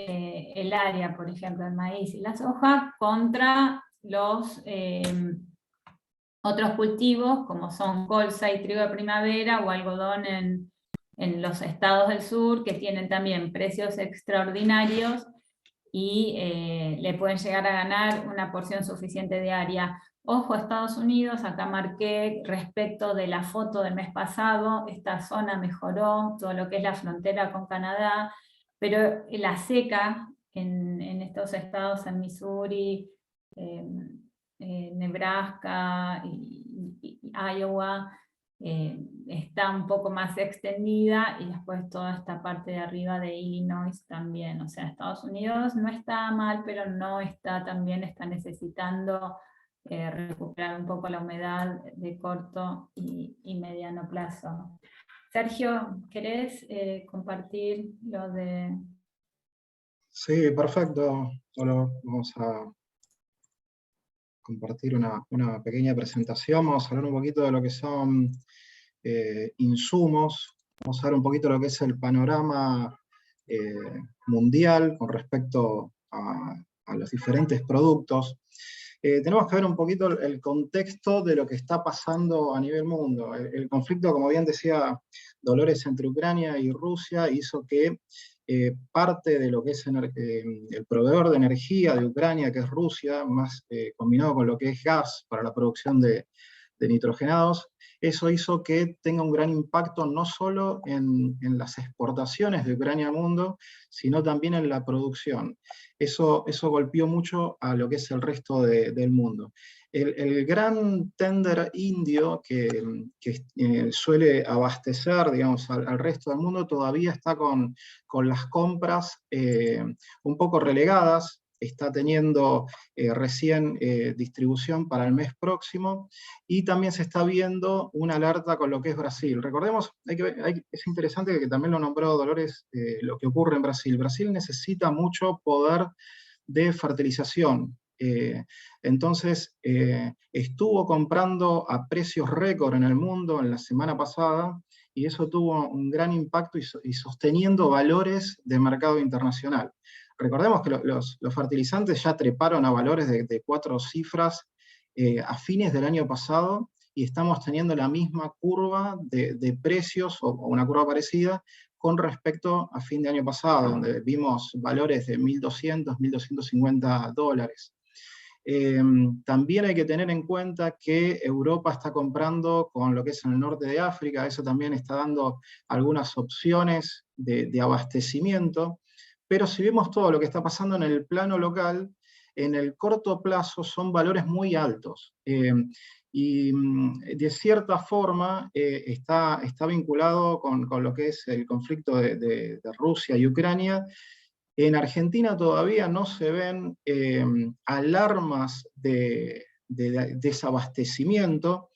el área, por ejemplo, el maíz y la soja, contra los otros cultivos, como son colza y trigo de primavera, o algodón en los estados del sur, que tienen también precios extraordinarios, y le pueden llegar a ganar una porción suficiente diaria. Ojo, Estados Unidos, acá marqué respecto de la foto del mes pasado, esta zona mejoró, todo lo que es la frontera con Canadá, pero la seca en estos estados, en Missouri, Nebraska y Iowa, está un poco más extendida, y después toda esta parte de arriba de Illinois también. O sea, Estados Unidos no está mal, pero no está también, está necesitando recuperar un poco la humedad de corto y mediano plazo. Sergio, ¿querés compartir lo de...? Sí, perfecto. Ahora vamos a compartir una pequeña presentación. Vamos a hablar un poquito de lo que son insumos. Vamos a ver un poquito lo que es el panorama mundial con respecto a los diferentes productos. Tenemos que ver un poquito el contexto de lo que está pasando a nivel mundo. El conflicto, como bien decía Dolores, entre Ucrania y Rusia hizo que parte de lo que es el proveedor de energía de Ucrania, que es Rusia, más combinado con lo que es gas para la producción de nitrogenados, eso hizo que tenga un gran impacto no solo en las exportaciones de Ucrania al mundo, sino también en la producción. Eso golpeó mucho a lo que es el resto del mundo. El gran tender indio que suele abastecer, digamos, al resto del mundo todavía está con las compras un poco relegadas. Está teniendo recién distribución para el mes próximo, y también se está viendo una alerta con lo que es Brasil. Recordemos, es interesante que también lo nombró Dolores, lo que ocurre en Brasil. Brasil necesita mucho poder de fertilización. Entonces, estuvo comprando a precios récord en el mundo en la semana pasada, y eso tuvo un gran impacto y sosteniendo valores de mercado internacional. Recordemos que los fertilizantes ya treparon a valores de 4 cifras a fines del año pasado, y estamos teniendo la misma curva de precios, o una curva parecida, con respecto a fin de año pasado, donde vimos valores de $1.200, $1.250. También hay que tener en cuenta que Europa está comprando con lo que es en el norte de África. Eso también está dando algunas opciones de abastecimiento, pero si vemos todo lo que está pasando en el plano local, en el corto plazo son valores muy altos. Y de cierta forma está vinculado con lo que es el conflicto de Rusia y Ucrania. En Argentina todavía no se ven alarmas de desabastecimiento.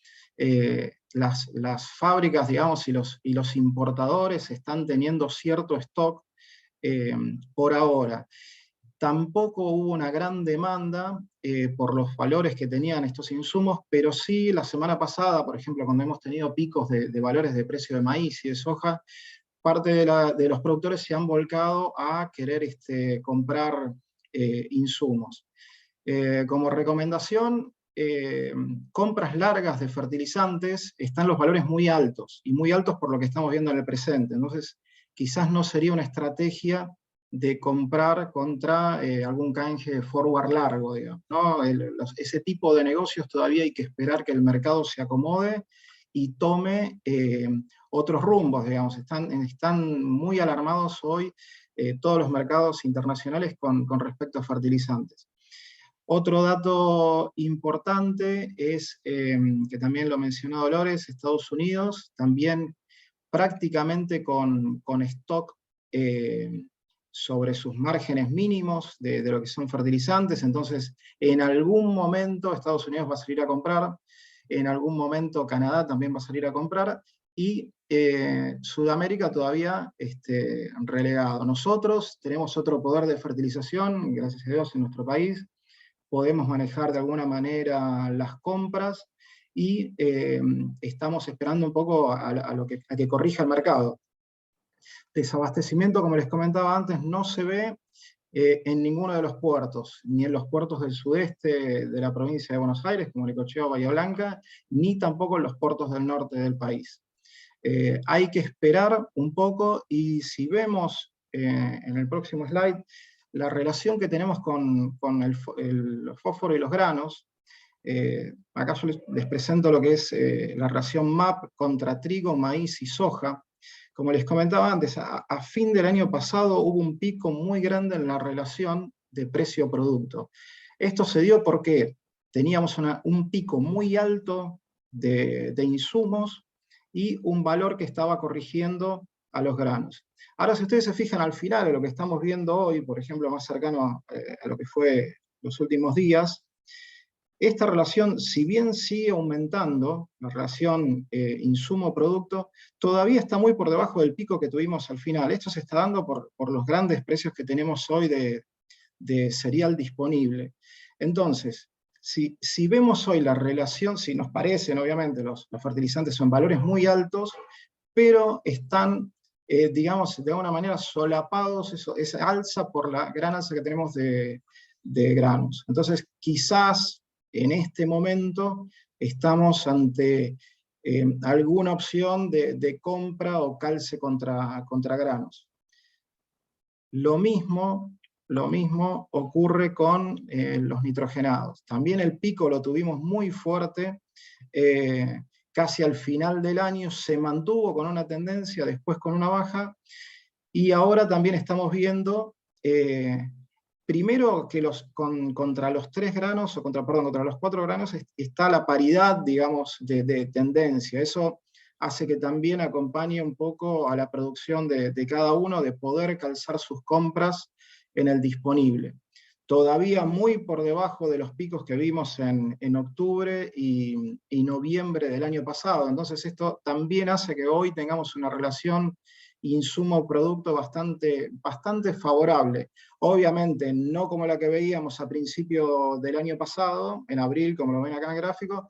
Las fábricas, digamos, y los importadores están teniendo cierto stock por ahora. Tampoco hubo una gran demanda por los valores que tenían estos insumos, pero sí la semana pasada, por ejemplo, cuando hemos tenido picos de valores de precio de maíz y de soja, parte de los productores se han volcado a querer comprar insumos. Como recomendación, compras largas de fertilizantes, están los valores muy altos, y muy altos por lo que estamos viendo en el presente. Entonces, quizás no sería una estrategia de comprar contra algún canje forward largo, digamos, ¿no? Ese tipo de negocios todavía hay que esperar que el mercado se acomode y tome otros rumbos, digamos. Están muy alarmados hoy todos los mercados internacionales con respecto a fertilizantes. Otro dato importante es, que también lo mencionó Dolores, Estados Unidos, también prácticamente con stock sobre sus márgenes mínimos de lo que son fertilizantes. Entonces, en algún momento Estados Unidos va a salir a comprar, en algún momento Canadá también va a salir a comprar, y Sudamérica todavía relegado. Nosotros tenemos otro poder de fertilización, gracias a Dios, en nuestro país. Podemos manejar de alguna manera las compras, y estamos esperando un poco a que corrija el mercado. Desabastecimiento, como les comentaba antes, no se ve en ninguno de los puertos, ni en los puertos del sudeste de la provincia de Buenos Aires, como Necochea o Bahía Blanca, ni tampoco en los puertos del norte del país. Hay que esperar un poco, y si vemos en el próximo slide, la relación que tenemos con el fósforo y los granos. Acá yo les presento lo que es la relación MAP contra trigo, maíz y soja. Como les comentaba antes, a fin del año pasado hubo un pico muy grande en la relación de precio-producto. Esto se dio porque teníamos un pico muy alto de insumos y un valor que estaba corrigiendo a los granos. Ahora, si ustedes se fijan al final de lo que estamos viendo hoy, por ejemplo, más cercano a lo que fue los últimos días, esta relación, si bien sigue aumentando, la relación insumo-producto, todavía está muy por debajo del pico que tuvimos al final. Esto se está dando por los grandes precios que tenemos hoy de cereal disponible. Entonces, si vemos hoy la relación, si nos parecen, obviamente, los fertilizantes son valores muy altos, pero están, digamos, de alguna manera solapados, esa alza por la gran alza que tenemos de granos. Entonces, quizás en este momento estamos ante alguna opción de compra o calce contra granos. Lo mismo ocurre con los nitrogenados. También el pico lo tuvimos muy fuerte, casi al final del año, se mantuvo con una tendencia, después con una baja, y ahora también estamos viendo, primero que contra los 3 granos, contra los 4 granos, está la paridad, digamos, de tendencia. Eso hace que también acompañe un poco a la producción de cada uno, de poder calzar sus compras en el disponible. Todavía muy por debajo de los picos que vimos en octubre y noviembre del año pasado. Entonces esto también hace que hoy tengamos una relación insumo-producto bastante favorable. Obviamente no como la que veíamos a principio del año pasado, en abril, como lo ven acá en el gráfico,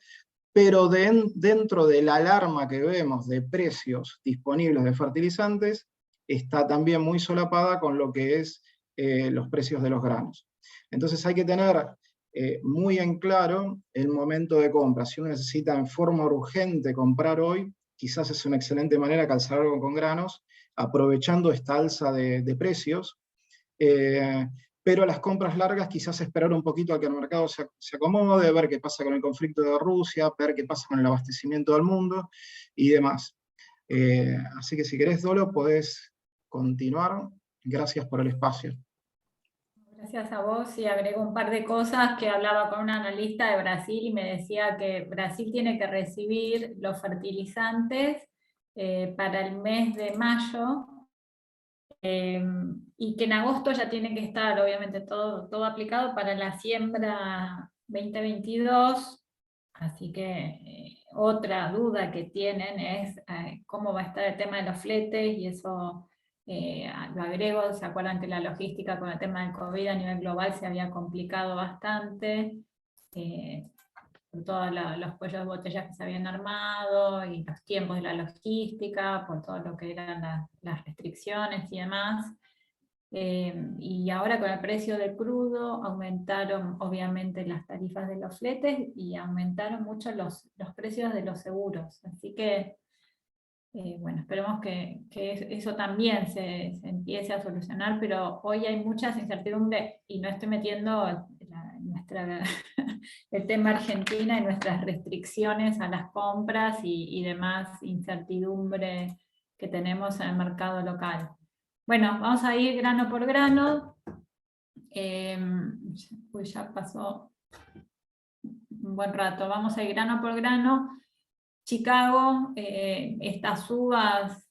pero dentro de la alarma que vemos de precios disponibles de fertilizantes, está también muy solapada con lo que es los precios de los granos. Entonces hay que tener muy en claro el momento de compra. Si uno necesita en forma urgente comprar hoy, quizás es una excelente manera calzar algo con granos, aprovechando esta alza de precios, pero las compras largas quizás esperar un poquito a que el mercado se acomode, ver qué pasa con el conflicto de Rusia, ver qué pasa con el abastecimiento del mundo y demás. Así que si querés, Dolo, podés continuar. Gracias por el espacio. Gracias a vos, y agrego un par de cosas que hablaba con un analista de Brasil y me decía que Brasil tiene que recibir los fertilizantes para el mes de mayo, y que en agosto ya tiene que estar obviamente todo aplicado para la siembra 2022, así que otra duda que tienen es cómo va a estar el tema de los fletes, y eso lo agrego. Se acuerdan que la logística con el tema del COVID a nivel global se había complicado bastante, por todos los cuellos de botellas que se habían armado y los tiempos de la logística, por todo lo que eran las restricciones y demás. Y ahora con el precio del crudo aumentaron obviamente las tarifas de los fletes y aumentaron mucho los precios de los seguros. Así que, bueno, esperemos que eso también se empiece a solucionar, pero hoy hay muchas incertidumbres y no estoy metiendo el tema Argentina y nuestras restricciones a las compras y demás incertidumbre que tenemos en el mercado local. Bueno, vamos a ir grano por grano. Pues ya pasó un buen rato. Vamos a ir grano por grano. Chicago, estas subas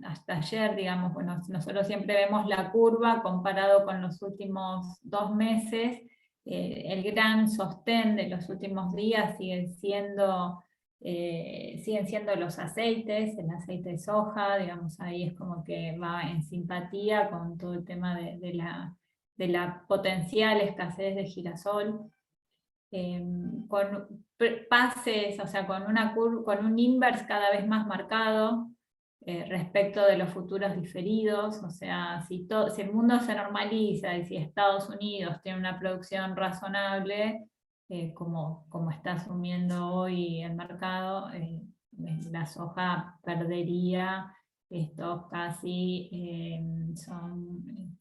hasta ayer, digamos, bueno, nosotros siempre vemos la curva comparado con los últimos 2 meses. El gran sostén de los últimos días siguen siendo los aceites, el aceite de soja, digamos, ahí es como que va en simpatía con todo el tema de la potencial escasez de girasol. Con pases, o sea, con un inverse cada vez más marcado respecto de los futuros diferidos. O sea, si el mundo se normaliza y si Estados Unidos tiene una producción razonable, como está asumiendo hoy el mercado, la soja perdería estos casi son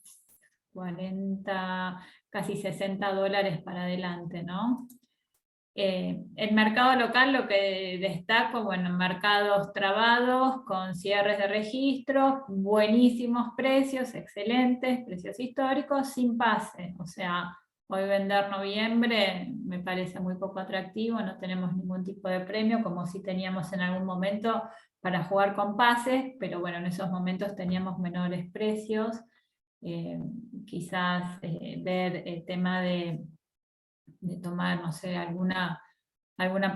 40, casi $60 para adelante, ¿no? El mercado local, lo que destaco, bueno, mercados trabados, con cierres de registro, buenísimos precios, excelentes, precios históricos, sin pase. O sea, hoy vender noviembre me parece muy poco atractivo, no tenemos ningún tipo de premio, como si teníamos en algún momento para jugar con pases, pero bueno, en esos momentos teníamos menores precios. Quizás ver el tema de tomar, no sé, alguna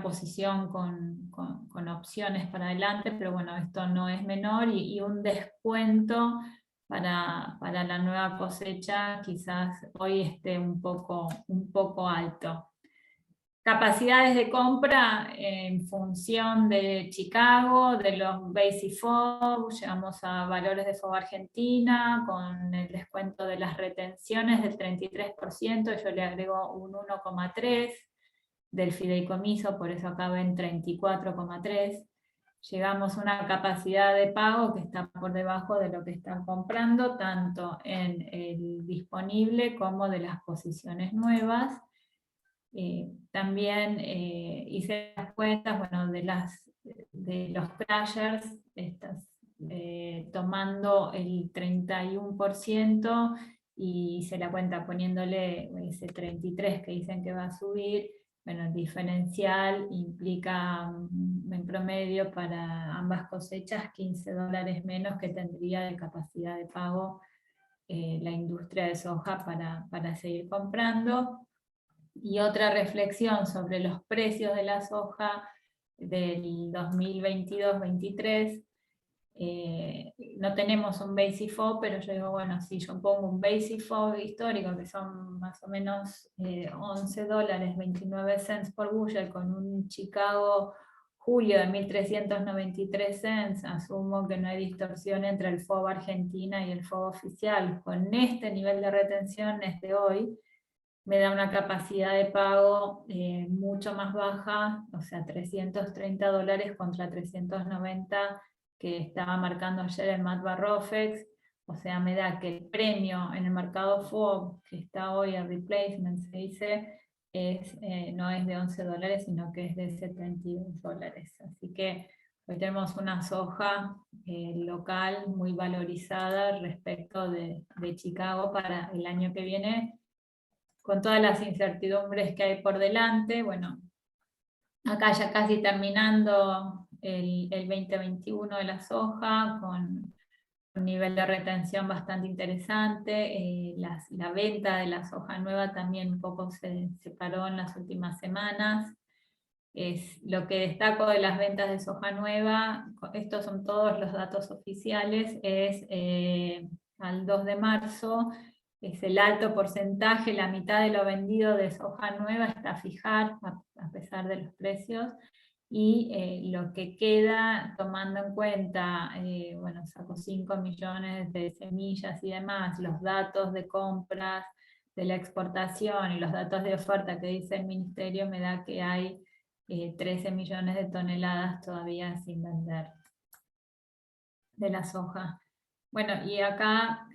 posición con opciones para adelante, pero bueno, esto no es menor, y un descuento para la nueva cosecha quizás hoy esté un poco alto. Capacidades de compra en función de Chicago, de los Basic FOB, llegamos a valores de FOB Argentina, con el descuento de las retenciones del 33%, yo le agrego un 1,3% del fideicomiso, por eso acá ven 34,3%. Llegamos a una capacidad de pago que está por debajo de lo que están comprando, tanto en el disponible como de las posiciones nuevas. También hice las cuentas, bueno, de los crashers, tomando el 31%, y hice la cuenta poniéndole ese 33% que dicen que va a subir. Bueno, el diferencial implica en promedio para ambas cosechas $15 menos que tendría de capacidad de pago la industria de soja para seguir comprando. Y otra reflexión sobre los precios de la soja del 2022-23, no tenemos un Basic FOB, pero yo digo, bueno, si yo pongo un Basic FOB histórico, que son más o menos $11, 29 cents por bushel, con un Chicago julio de 1.393 cents, asumo que no hay distorsión entre el FOB Argentina y el FOB oficial. Con este nivel de retenciones de hoy, me da una capacidad de pago mucho más baja, o sea, $330 contra 390 que estaba marcando ayer el Matba Rofex. O sea, me da que el premio en el mercado FOB, que está hoy a replacement, se dice, no es de $11, sino que es de $71. Así que hoy tenemos una soja local muy valorizada respecto de Chicago para el año que viene, con todas las incertidumbres que hay por delante. Bueno, acá ya casi terminando el 2021 de la soja, con un nivel de retención bastante interesante. La venta de la soja nueva también un poco se paró en las últimas semanas. Lo que destaco de las ventas de soja nueva, estos son todos los datos oficiales, es al 2 de marzo, es el alto porcentaje, la mitad de lo vendido de soja nueva está a fijar, a pesar de los precios, y lo que queda, tomando en cuenta, bueno, saco 5 millones de semillas y demás, los datos de compras, de la exportación y los datos de oferta que dice el ministerio, me da que hay 13 millones de toneladas todavía sin vender de la soja. Bueno, y acá,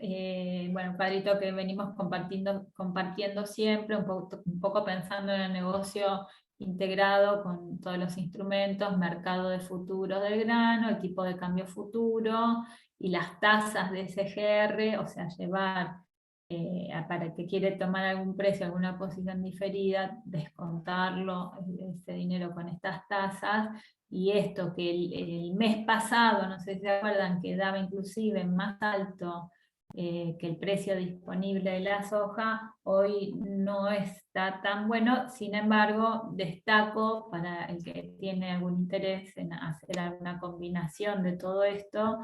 bueno, un cuadrito que venimos compartiendo siempre, un poco pensando en el negocio integrado con todos los instrumentos, mercado de futuro del grano, el tipo de cambio futuro y las tasas de SGR, o sea, llevar para el que quiere tomar algún precio, alguna posición diferida, descontarlo, ese dinero con estas tasas. Y esto que el mes pasado, no sé si se acuerdan, que daba inclusive más alto que el precio disponible de la soja, hoy no está tan bueno. Sin embargo, destaco, para el que tiene algún interés en hacer alguna combinación de todo esto,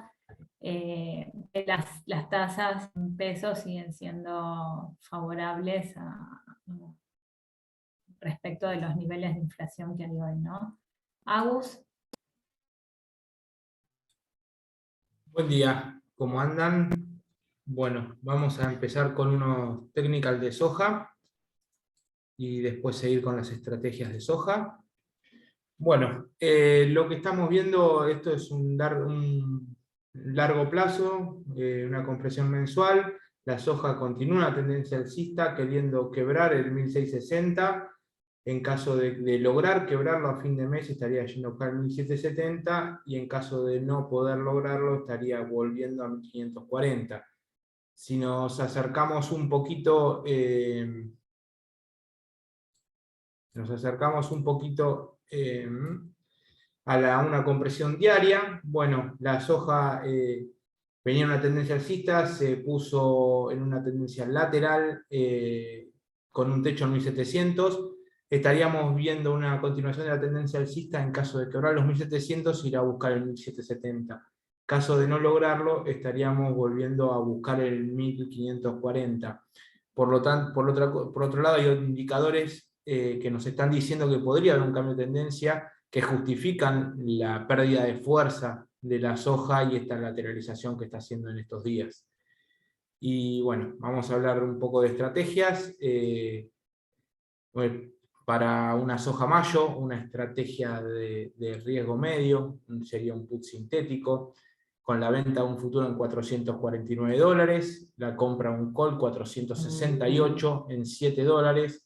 las tasas en pesos siguen siendo favorables respecto de los niveles de inflación que hay hoy, ¿no? Agus. Buen día, ¿cómo andan? Bueno, vamos a empezar con unos technical de soja y después seguir con las estrategias de soja. Bueno, lo que estamos viendo, esto es un largo plazo, una compresión mensual. la soja continúa una tendencia alcista queriendo quebrar el 1660. En caso de lograr quebrarlo a fin de mes estaría yendo a buscar el 1770 y en caso de no poder lograrlo estaría volviendo a 1540. Si nos acercamos un poquito, a una compresión diaria, bueno, la soja venía en una tendencia alcista, se puso en una tendencia lateral con un techo en 1700. Estaríamos viendo una continuación de la tendencia alcista. En caso de quebrar los 1700, ir a buscar el 1770. En caso de no lograrlo, estaríamos volviendo a buscar el 1540. Por otro lado, hay indicadores que nos están diciendo que podría haber un cambio de tendencia, que justifican la pérdida de fuerza de la soja y esta lateralización que está haciendo en estos días. Y bueno, vamos a hablar un poco de estrategias. Para una soja mayo, una estrategia de riesgo medio, sería un put sintético, con la venta de un futuro en $449, la compra un call 468 en $7,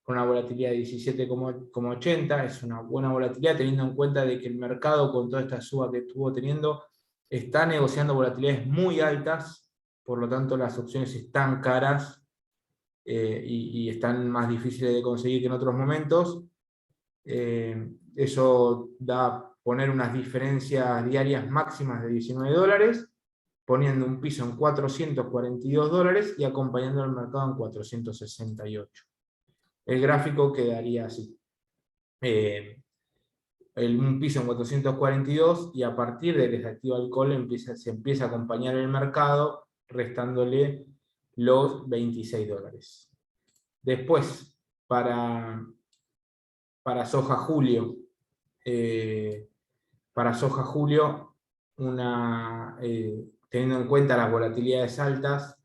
con una volatilidad de 17,80, es una buena volatilidad teniendo en cuenta de que el mercado, con toda esta suba que estuvo teniendo, está negociando volatilidades muy altas, por lo tanto las opciones están caras y están más difíciles de conseguir que en otros momentos. Eso da poner unas diferencias diarias máximas de $19, poniendo un piso en $442 y acompañando al mercado en 468. El gráfico quedaría así. Un piso en 442 y a partir de que se activa el call se empieza a acompañar el mercado restándole los $26. Después, para soja julio, teniendo en cuenta las volatilidades altas,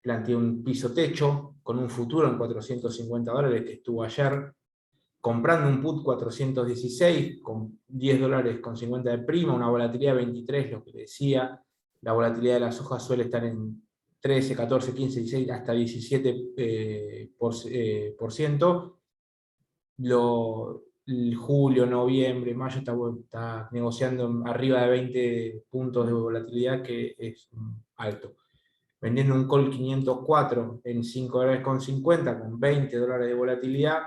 planteé un piso techo con un futuro en $450 que estuvo ayer, comprando un put 416 con $10,50 de prima, una volatilidad de 23, lo que decía, la volatilidad de la soja suele estar en 13, 14, 15, 16, hasta 17%. Julio, noviembre, mayo está negociando arriba de 20 puntos de volatilidad, que es alto. Vendiendo un call 504 en $5,50 con $20 de volatilidad,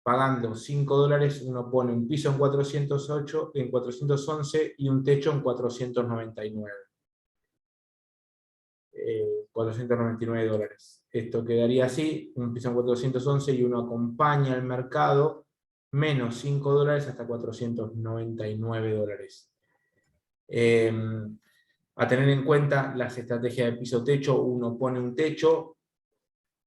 pagando $5, uno pone un piso en 408, en 411 y un techo en 499. $499. Esto quedaría así, un piso en 411 y uno acompaña al mercado menos $5 hasta $499. A tener en cuenta las estrategias de piso-techo, uno pone un techo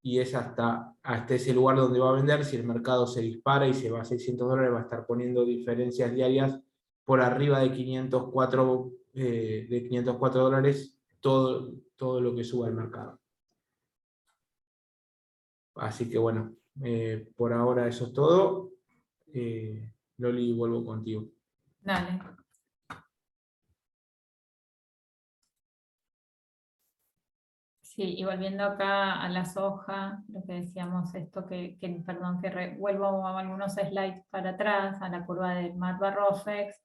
y es hasta ese lugar donde va a vender. Si el mercado se dispara y se va a $600, va a estar poniendo diferencias diarias por arriba de $504, todo lo que suba al mercado. Así que bueno, por ahora eso es todo. Loli, vuelvo contigo. Dale. Sí, y volviendo acá a la soja, lo que decíamos, esto vuelvo a algunos slides para atrás, a la curva del MATBA-ROFEX,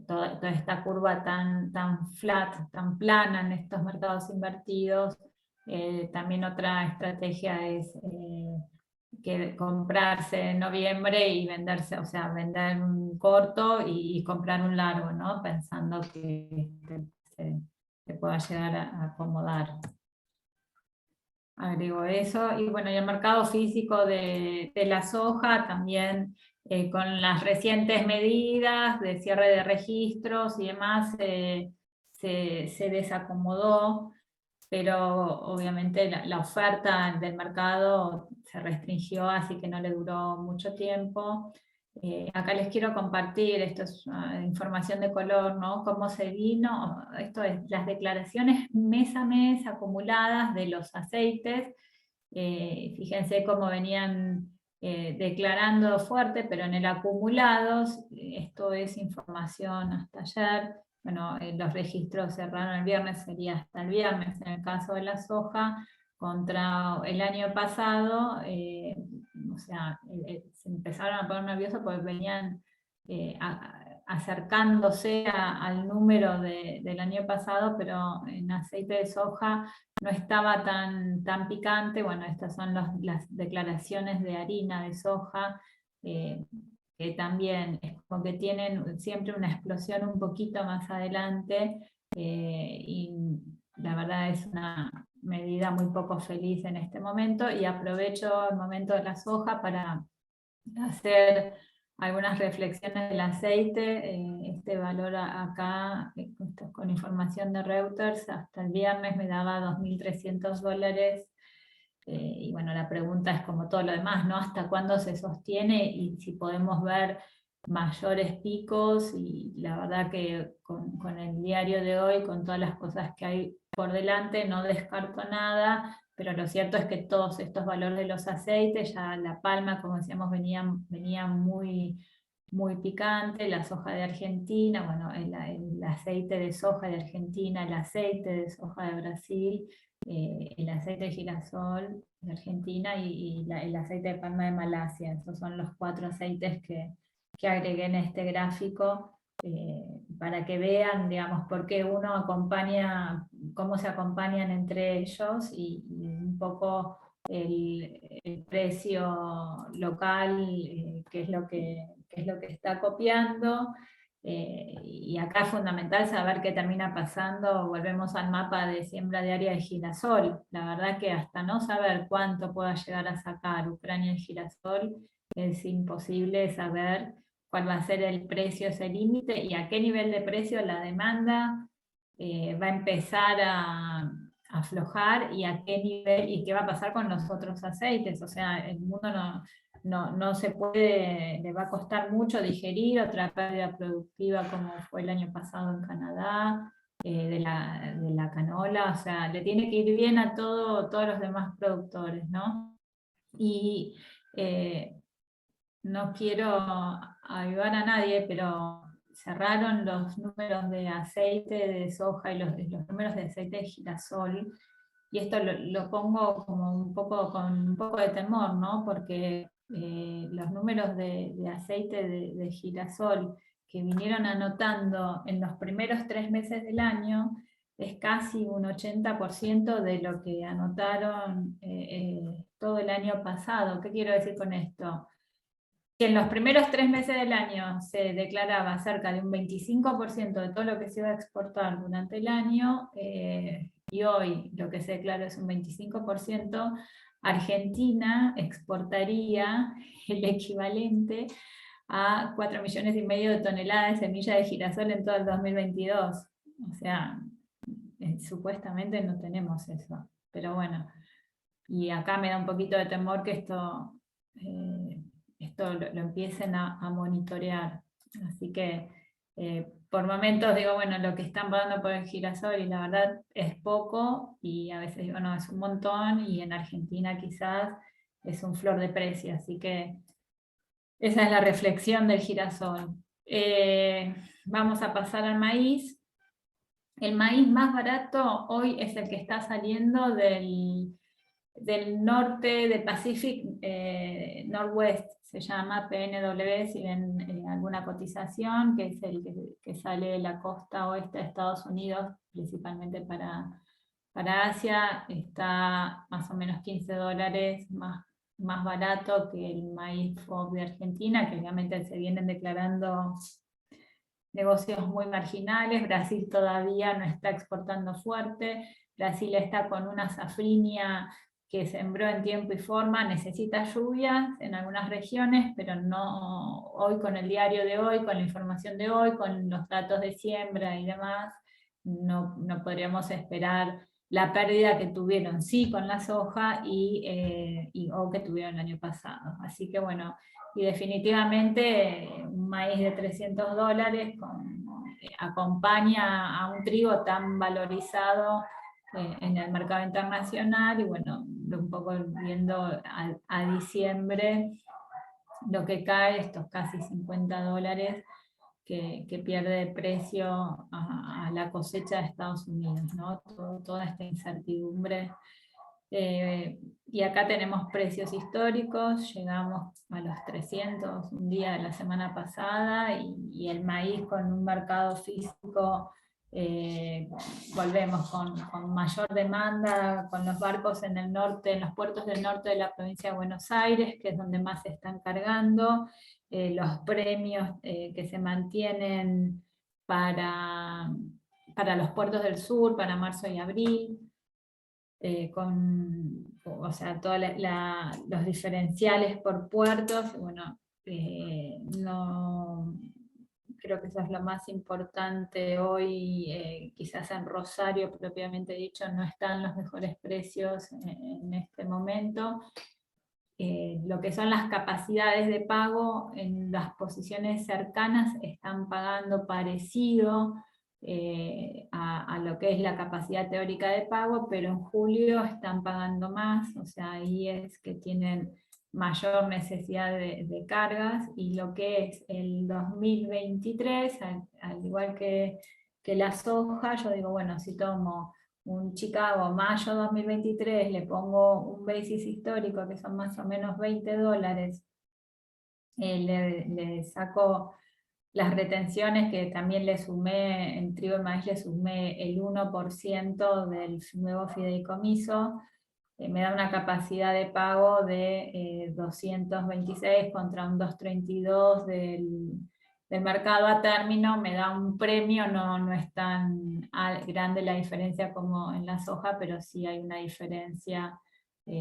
toda esta curva tan flat, tan plana en estos mercados invertidos. También otra estrategia es que comprarse en noviembre y venderse, o sea, vender un corto y comprar un largo, ¿no? Pensando que se pueda llegar a acomodar. Agrego eso. Y bueno, y el mercado físico de la soja también, con las recientes medidas de cierre de registros y demás, se desacomodó, pero obviamente la oferta del mercado se restringió, así que no le duró mucho tiempo. Acá les quiero compartir, esto es información de color, ¿no? Cómo se vino, esto es las declaraciones mes a mes acumuladas de los aceites. Fíjense cómo venían declarando fuerte, pero en el acumulado, esto es información hasta ayer, bueno, los registros cerraron el viernes, sería hasta el viernes en el caso de la soja, contra el año pasado, o sea, se empezaron a poner nerviosos porque venían acercándose al número del año pasado, pero en aceite de soja no estaba tan picante. Bueno, estas son las declaraciones de harina de soja, que también es como que tienen siempre una explosión un poquito más adelante, y la verdad es una medida muy poco feliz en este momento, y aprovecho el momento de la soja para hacer algunas reflexiones del aceite. Este valor acá, con información de Reuters, hasta el viernes me daba $2.300, y bueno, la pregunta es como todo lo demás, ¿no? ¿Hasta cuándo se sostiene y si podemos ver mayores picos? Y la verdad que con el diario de hoy, con todas las cosas que hay por delante, no descarto nada, pero lo cierto es que todos estos valores de los aceites, ya la palma, como decíamos, venía muy picante, la soja de Argentina, bueno, el aceite de soja de Argentina, el aceite de soja de Brasil, el aceite de girasol de Argentina y el aceite de palma de Malasia. Esos son los 4 aceites que agregué en este gráfico, para que vean, digamos, por qué uno acompaña, cómo se acompañan entre ellos, y un poco el precio local, qué es lo que está copiando. Y acá es fundamental saber qué termina pasando. Volvemos al mapa de siembra diaria de girasol. La verdad que hasta no saber cuánto pueda llegar a sacar Ucrania en girasol, es imposible saber cuál va a ser el precio, ese límite, y a qué nivel de precio la demanda va a empezar a aflojar, y a qué nivel, y qué va a pasar con los otros aceites. O sea, el mundo no se puede, le va a costar mucho digerir otra pérdida productiva como fue el año pasado en Canadá, de la canola. O sea, le tiene que ir bien a todos los demás productores, ¿no? Y no quiero ayudar a nadie, pero cerraron los números de aceite de soja y los números de aceite de girasol, y esto lo pongo como un poco con un poco de temor, ¿no? Porque los números de aceite de girasol que vinieron anotando en los primeros 3 meses del año es casi un 80% de lo que anotaron todo el año pasado. ¿Qué quiero decir con esto? Que en los primeros 3 meses del año se declaraba cerca de un 25% de todo lo que se iba a exportar durante el año, y hoy lo que se declara es un 25%. Argentina exportaría el equivalente a 4,5 millones de toneladas de semillas de girasol en todo el 2022. O sea, supuestamente no tenemos eso. Pero bueno, y acá me da un poquito de temor que esto lo empiecen a monitorear. Así que por momentos digo, bueno, lo que están pagando por el girasol, y la verdad es poco, y a veces digo, no, es un montón, y en Argentina quizás es un flor de precio. Así que esa es la reflexión del girasol. Vamos a pasar al maíz. El maíz más barato hoy es el que está saliendo del norte de Pacific Northwest, se llama PNW, si ven alguna cotización, que es el que sale de la costa oeste de Estados Unidos, principalmente para Asia. Está más o menos $15 más barato que el maíz FOB de Argentina, que obviamente se vienen declarando negocios muy marginales. Brasil todavía no está exportando fuerte. Brasil está con una safrinia que sembró en tiempo y forma, necesita lluvias en algunas regiones, pero no hoy, con el diario de hoy, con la información de hoy, con los datos de siembra y demás, no podríamos esperar la pérdida que tuvieron sí con la soja o que tuvieron el año pasado. Así que bueno, y definitivamente un maíz de $300 acompaña a un trigo tan valorizado en el mercado internacional. Y bueno, un poco viendo a diciembre lo que cae, estos casi $50, que pierde precio a la cosecha de Estados Unidos, ¿no? Toda esta incertidumbre. Y acá tenemos precios históricos, llegamos a los 300 un día de la semana pasada, y el maíz con un mercado físico, volvemos con mayor demanda, con los barcos en el norte, en los puertos del norte de la provincia de Buenos Aires, que es donde más se están cargando, los premios que se mantienen para los puertos del sur, para marzo y abril, o sea, todos los diferenciales por puertos. Bueno, no, creo que eso es lo más importante hoy. Quizás en Rosario, propiamente dicho, no están los mejores precios en este momento. Lo que son las capacidades de pago en las posiciones cercanas están pagando parecido a lo que es la capacidad teórica de pago, pero en julio están pagando más, o sea, ahí es que tienen mayor necesidad de cargas. Y lo que es el 2023, al igual que la soja, yo digo, bueno, si tomo un Chicago mayo 2023, le pongo un basis histórico que son más o menos $20, le saco las retenciones, que también le sumé, en trigo y maíz le sumé el 1% del nuevo fideicomiso, me da una capacidad de pago de 226 contra un 232 del mercado a término. Me da un premio, no es tan grande la diferencia como en la soja, pero sí hay una diferencia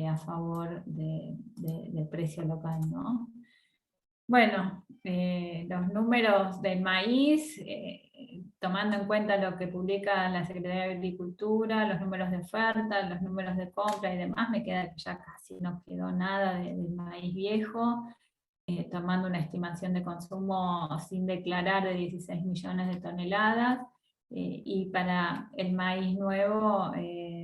a favor del precio local, ¿no? Bueno, los números del maíz, tomando en cuenta lo que publica la Secretaría de Agricultura, los números de oferta, los números de compra y demás, me queda que ya casi no quedó nada del maíz viejo, tomando una estimación de consumo sin declarar de 16 millones de toneladas, y para el maíz nuevo,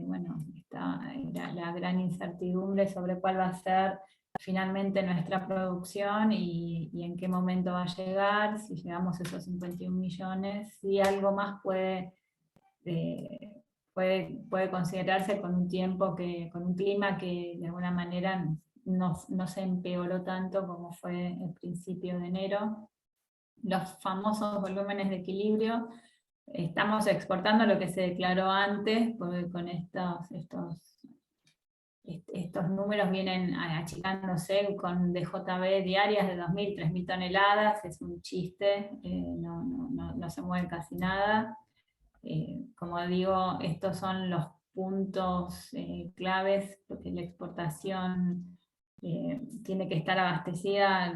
bueno, está la gran incertidumbre sobre cuál va a ser finalmente nuestra producción y en qué momento va a llegar, si llegamos a esos 51 millones, si algo más puede considerarse con un tiempo, con un clima que de alguna manera no se empeoró tanto como fue el principio de enero. Los famosos volúmenes de equilibrio, estamos exportando lo que se declaró antes, porque con estos números vienen achicándose con DJB diarias de 2.000, 3.000 toneladas, es un chiste, no se mueve casi nada. Como digo, estos son los puntos claves, porque la exportación tiene que estar abastecida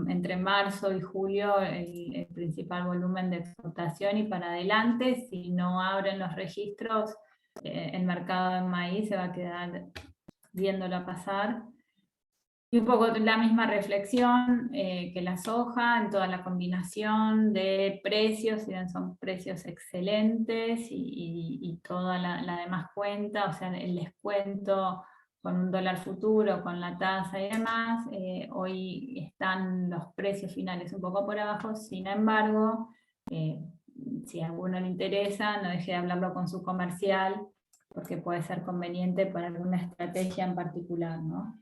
entre marzo y julio, el principal volumen de exportación, y para adelante, si no abren los registros, el mercado de maíz se va a quedar viéndola pasar. Y un poco la misma reflexión que la soja, en toda la combinación de precios, si bien son precios excelentes, y toda la demás cuenta, o sea, el descuento con un dólar futuro, con la tasa y demás, hoy están los precios finales un poco por abajo. Sin embargo, si a alguno le interesa, no deje de hablarlo con su comercial, porque puede ser conveniente para alguna estrategia en particular, ¿no?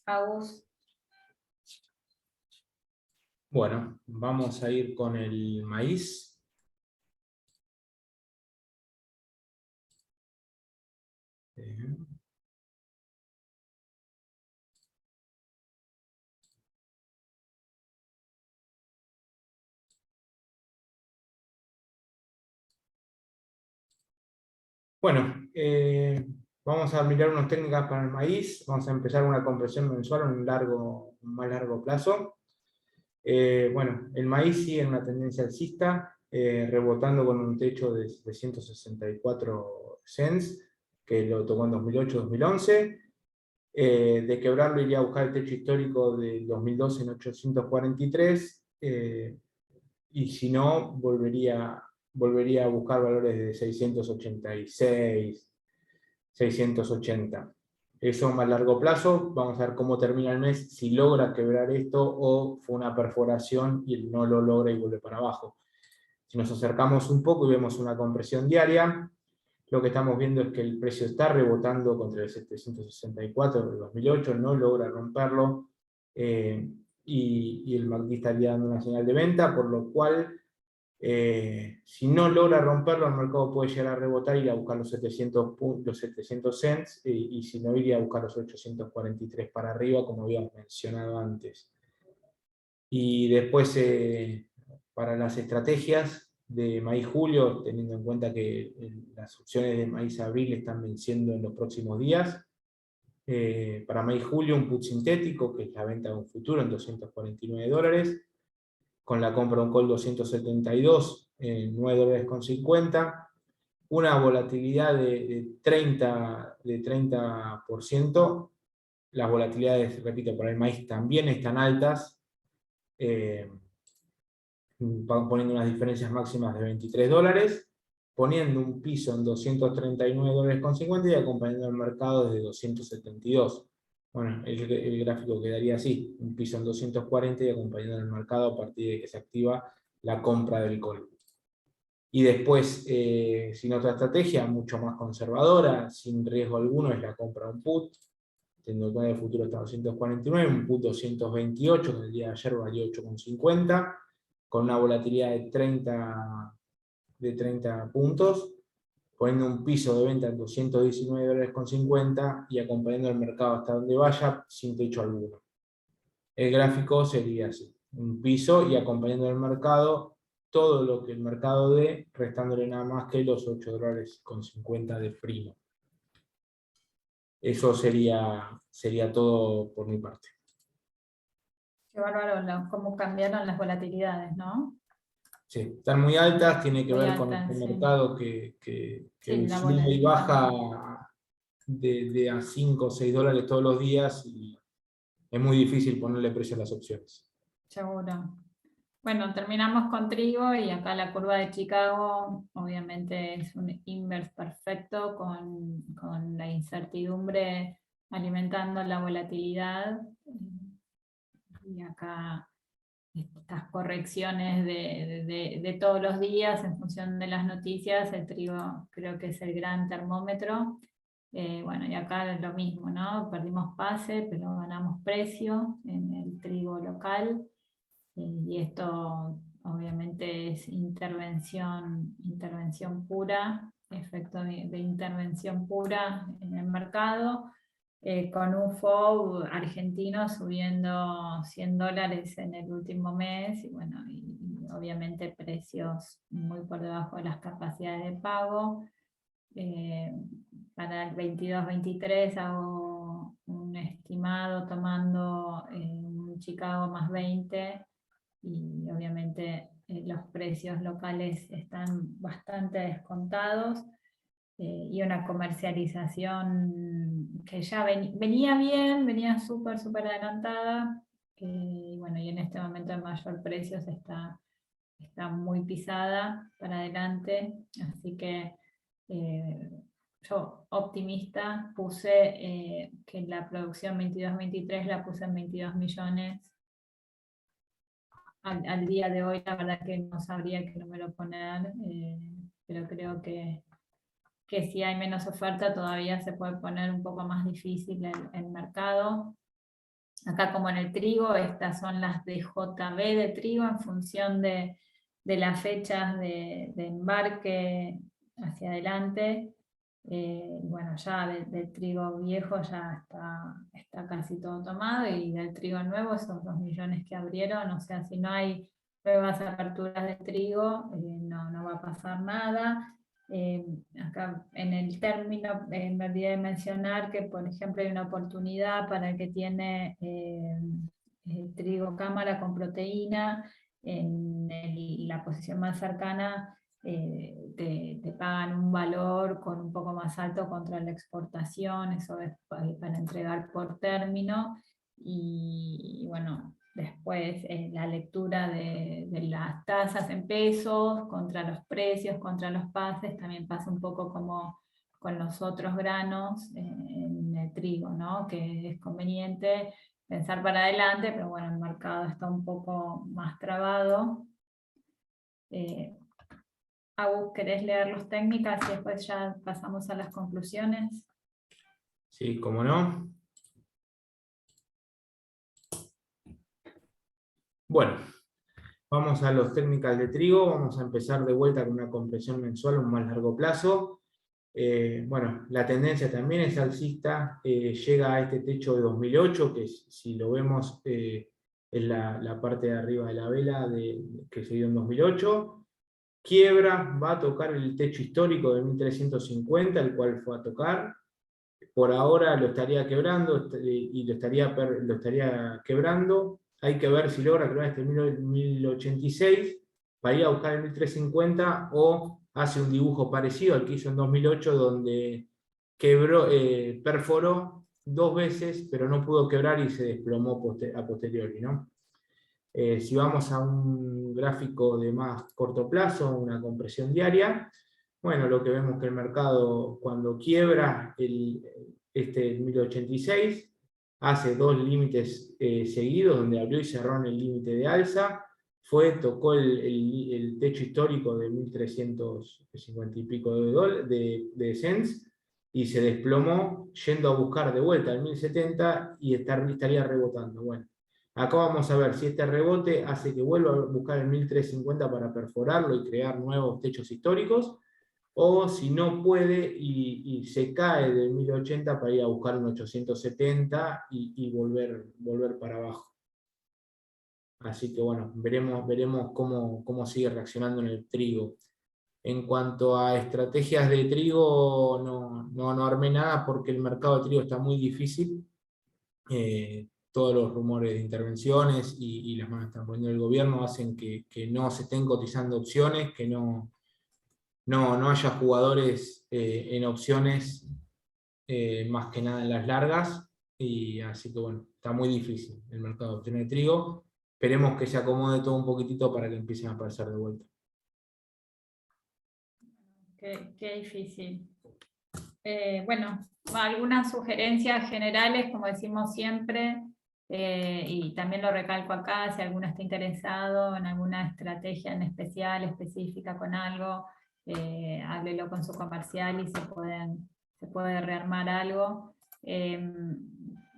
Agus. Bueno, vamos a ir con el maíz. Bueno, vamos a mirar unas técnicas para el maíz. Vamos a empezar una compresión mensual en un más largo plazo. Bueno, el maíz sigue en una tendencia alcista, rebotando con un techo de 164 cents, que lo tocó en 2008-2011. De quebrarlo iría a buscar el techo histórico del 2012 en 843, y si no, volvería a buscar valores de 686, 680. Eso más a largo plazo, vamos a ver cómo termina el mes, si logra quebrar esto o fue una perforación y no lo logra y vuelve para abajo. Si nos acercamos un poco y vemos una compresión diaria, lo que estamos viendo es que el precio está rebotando contra el 764 del 2008, no logra romperlo, y el MACD estaría dando una señal de venta, por lo cual, si no logra romperlo, el mercado puede llegar a rebotar y ir a buscar los 700 cents, y si no, iría a buscar los 843 para arriba, como habíamos mencionado antes. Y después, para las estrategias de maíz-julio, teniendo en cuenta que las opciones de maíz-abril están venciendo en los próximos días, para maíz-julio un put sintético, que es la venta de un futuro en $249, con la compra de un call 272 en $9.50, una volatilidad de 30%, las volatilidades, repito, para el maíz también están altas, poniendo unas diferencias máximas de $23, poniendo un piso en $239.50 y acompañando el mercado desde 272. Bueno, el gráfico quedaría así, un piso en 240 y acompañando el mercado a partir de que se activa la compra del call. Y después, sin otra estrategia, mucho más conservadora, sin riesgo alguno, es la compra de un put, teniendo en cuenta que el futuro está a 249, un put 228, que el día de ayer valió 8,50, con una volatilidad de 30 puntos, poniendo un piso de venta en $219.50 y acompañando el mercado hasta donde vaya, sin techo alguno. El gráfico sería así, un piso y acompañando el mercado, todo lo que el mercado dé, restándole nada más que los $8.50 de prima. Eso sería todo por mi parte. Qué bárbaro cómo cambiaron las volatilidades, ¿no? Sí, están muy altas, tiene que Muy ver con altas, el sí. mercado que Sí, la sube y volatilidad. baja de a $5 o $6 todos los días, y es muy difícil ponerle precio a las opciones. Seguro. Bueno, terminamos con trigo y acá la curva de Chicago obviamente es un inverse perfecto con la incertidumbre alimentando la volatilidad. Y acá estas correcciones de todos los días en función de las noticias, el trigo creo que es el gran termómetro. Bueno, y acá es lo mismo, ¿no? Perdimos pase, pero ganamos precio en el trigo local. Y esto obviamente es intervención pura, efecto de intervención pura en el mercado, con un FOB argentino subiendo $100 en el último mes, y bueno, y obviamente precios muy por debajo de las capacidades de pago. Para el 22-23 hago un estimado tomando un Chicago más 20, y obviamente los precios locales están bastante descontados, y una comercialización que ya venía bien, venía súper adelantada, y bueno, y en este momento de mayor precios está muy pisada para adelante, así que yo optimista puse que la producción 22-23 la puse en 22 millones. Al día de hoy la verdad que no sabría qué número poner, pero creo que si hay menos oferta todavía se puede poner un poco más difícil el mercado. Acá como en el trigo, estas son las de JB de trigo en función de las fechas de embarque hacia adelante. Bueno, ya del trigo viejo ya está casi todo tomado, y del trigo nuevo, esos 2 millones que abrieron, o sea, si no hay nuevas aperturas de trigo, no va a pasar nada. Acá en el término me olvidé de mencionar que, por ejemplo, hay una oportunidad para el que tiene trigo cámara con proteína. En la posición más cercana te pagan un valor con un poco más alto contra la exportación, eso es para entregar por término. Y bueno, después la lectura de las tasas en pesos contra los precios, contra los pases, también pasa un poco como con los otros granos. En el trigo, ¿no? Que es conveniente pensar para adelante, pero bueno, el mercado está un poco más trabado. Agus, ¿querés leer las técnicas y después ya pasamos a las conclusiones? Sí, cómo no. Bueno, vamos a los técnicas de trigo. Vamos a empezar de vuelta con una compresión mensual a un más largo plazo. Bueno, la tendencia también es alcista, llega a este techo de 2008, que si lo vemos es la parte de arriba de la vela que se dio en 2008. Quiebra, va a tocar el techo histórico de 1350, el cual fue a tocar. Por ahora lo estaría quebrando y lo estaría quebrando. Hay que ver si logra quebrar este 1086 para ir a buscar el 1350 o hace un dibujo parecido al que hizo en 2008 donde perforó 2 veces pero no pudo quebrar y se desplomó a posteriori, ¿no? Si vamos a un gráfico de más corto plazo, una compresión diaria, bueno, lo que vemos que el mercado cuando quiebra este 1086, hace 2 límites seguidos, donde abrió y cerró en el límite de alza, tocó el techo histórico de 1350 y pico de cents, y se desplomó yendo a buscar de vuelta el 1070 y estaría rebotando. Bueno, acá vamos a ver si este rebote hace que vuelva a buscar el 1350 para perforarlo y crear nuevos techos históricos, o si no puede y se cae del 1080 para ir a buscar un 870 y volver para abajo. Así que bueno, veremos cómo sigue reaccionando en el trigo. En cuanto a estrategias de trigo, no armé nada porque el mercado de trigo está muy difícil. Todos los rumores de intervenciones y las manos que están poniendo el gobierno hacen que no se estén cotizando opciones, que no haya jugadores en opciones más que nada en las largas, y así que bueno, está muy difícil el mercado de opciones de trigo. Esperemos que se acomode todo un poquitito para que empiecen a aparecer de vuelta. Qué difícil. Bueno, algunas sugerencias generales, como decimos siempre, y también lo recalco acá, si alguno está interesado en alguna estrategia en especial, específica con algo, háblelo con su comercial y se puede rearmar algo.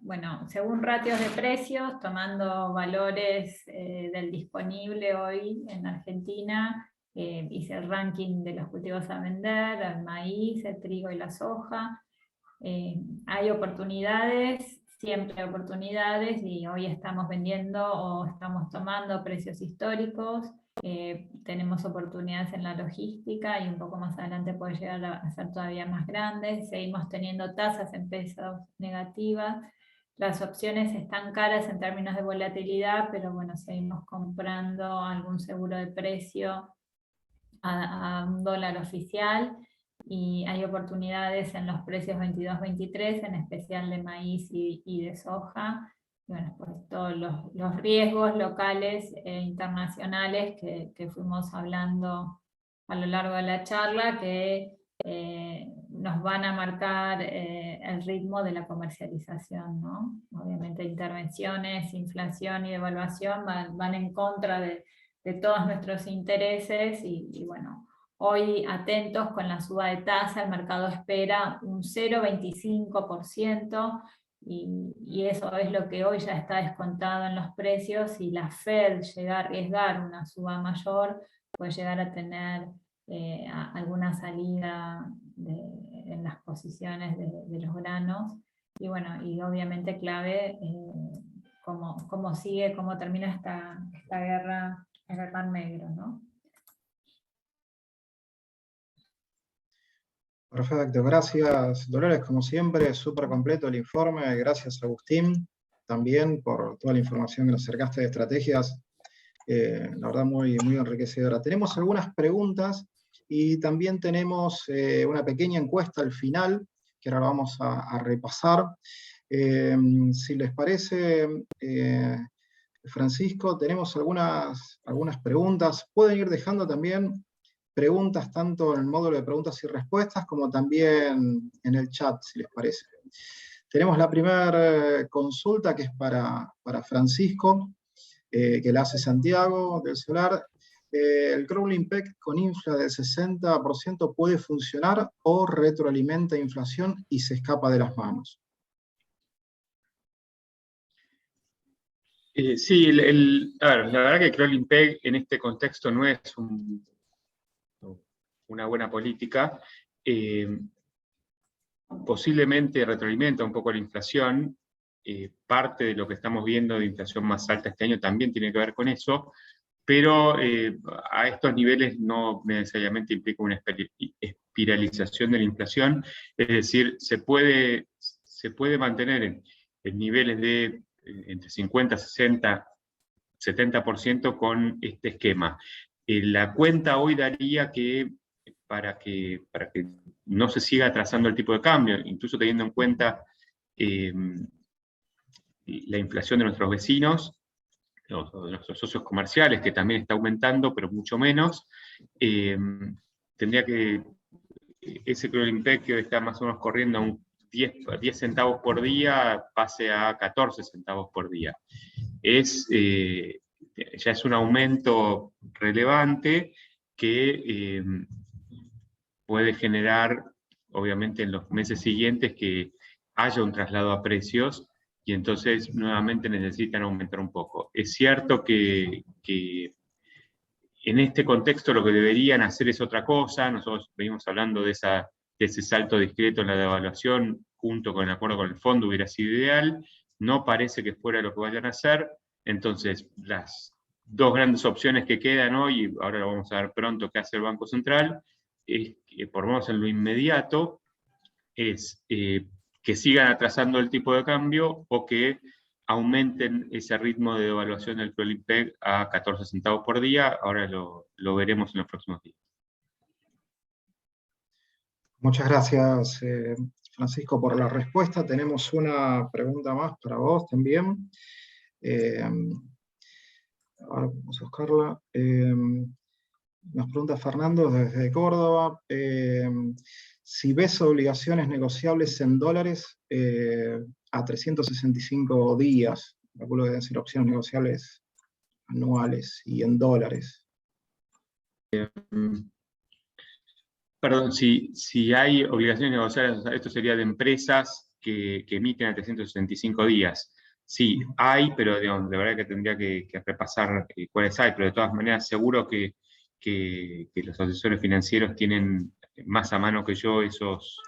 Bueno, según ratios de precios, tomando valores del disponible hoy en Argentina, hice el ranking de los cultivos a vender, el maíz, el trigo y la soja. Hay oportunidades, siempre hay oportunidades, y hoy estamos vendiendo o estamos tomando precios históricos. Tenemos oportunidades en la logística y un poco más adelante puede llegar a ser todavía más grandes. Seguimos teniendo tasas en pesos negativas. Las opciones están caras en términos de volatilidad, pero bueno, seguimos comprando algún seguro de precio a un dólar oficial, y hay oportunidades en los precios 22-23, en especial de maíz y de soja. Y bueno, pues todos los riesgos locales e internacionales que fuimos hablando a lo largo de la charla, que nos van a marcar el ritmo de la comercialización, ¿no? Obviamente intervenciones, inflación y devaluación van en contra de todos nuestros intereses, y bueno, hoy atentos con la suba de tasa, el mercado espera un 0,25%, y eso es lo que hoy ya está descontado en los precios. Si la Fed llega a arriesgar una suba mayor, puede llegar a tener alguna salida en las posiciones de los granos, y bueno, y obviamente clave cómo sigue, cómo termina esta guerra en el Mar Negro, ¿no? Perfecto, gracias Dolores, como siempre, súper completo el informe. Gracias Agustín también por toda la información que nos acercaste de estrategias, la verdad muy enriquecedora. Tenemos algunas preguntas y también tenemos una pequeña encuesta al final, que ahora vamos a repasar. Si les parece, Francisco, tenemos algunas preguntas. Pueden ir dejando también preguntas tanto en el módulo de preguntas y respuestas como también en el chat, si les parece. Tenemos la primera consulta, que es para Francisco, que la hace Santiago del Solar. ¿El crawling peg con infla del 60% puede funcionar o retroalimenta inflación y se escapa de las manos? Sí, a ver, la verdad que el crawling peg en este contexto no es una buena política. Posiblemente retroalimenta un poco la inflación. Parte de lo que estamos viendo de inflación más alta este año también tiene que ver con eso, pero a estos niveles no necesariamente implica una espiralización de la inflación. Es decir, se puede mantener en niveles de entre 50, 60, 70% con este esquema. La cuenta hoy daría que para que no se siga atrasando el tipo de cambio, incluso teniendo en cuenta la inflación de nuestros vecinos, o de nuestros socios comerciales, que también está aumentando, pero mucho menos, tendría que ese crawling peg que está más o menos corriendo a un 10 centavos por día, pase a 14 centavos por día. Ya es un aumento relevante que puede generar, obviamente, en los meses siguientes que haya un traslado a precios y entonces nuevamente necesitan aumentar un poco. Es cierto que en este contexto lo que deberían hacer es otra cosa. Nosotros venimos hablando de ese salto discreto en la devaluación, junto con el acuerdo con el fondo, hubiera sido ideal. No parece que fuera lo que vayan a hacer. Entonces, las dos grandes opciones que quedan hoy, y ahora lo vamos a ver pronto qué hace el Banco Central, es que, por lo menos en lo inmediato, es que sigan atrasando el tipo de cambio o que aumenten ese ritmo de devaluación del crawling peg a 14 centavos por día. Ahora lo veremos en los próximos días. Muchas gracias, Francisco, por la respuesta. Tenemos una pregunta más para vos también. Ahora vamos a buscarla. Nos pregunta Fernando desde Córdoba. Si ves obligaciones negociables en dólares a 365 días, calculo que deben ser opciones negociables anuales y en dólares. Perdón, si hay obligaciones negociables, esto sería de empresas que emiten a 365 días. Sí, hay, pero digamos, de verdad que tendría que repasar cuáles hay, pero de todas maneras seguro que los asesores financieros tienen más a mano que yo esas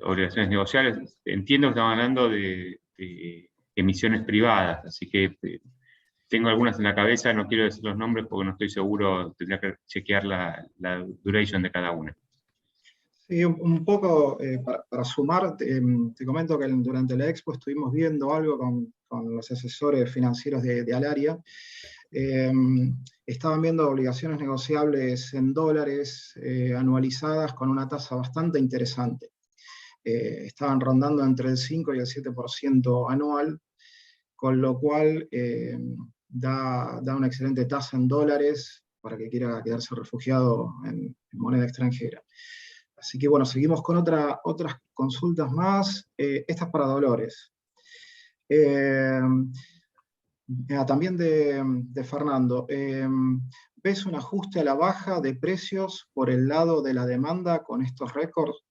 obligaciones negociables. Entiendo que estamos hablando de emisiones privadas, así que tengo algunas en la cabeza, no quiero decir los nombres porque no estoy seguro, tendría que chequear la duration de cada una. Sí, un poco para sumar, te comento que durante la Expo estuvimos viendo algo con los asesores financieros de Alaria. Estaban viendo obligaciones negociables en dólares anualizadas con una tasa bastante interesante. Estaban rondando entre el 5 y el 7% anual, con lo cual da una excelente tasa en dólares para que quiera quedarse refugiado en moneda extranjera. Así que bueno, seguimos con otras consultas más. Esta es para Dolores. También de Fernando. ¿Ves un ajuste a la baja de precios por el lado de la demanda con estos récords?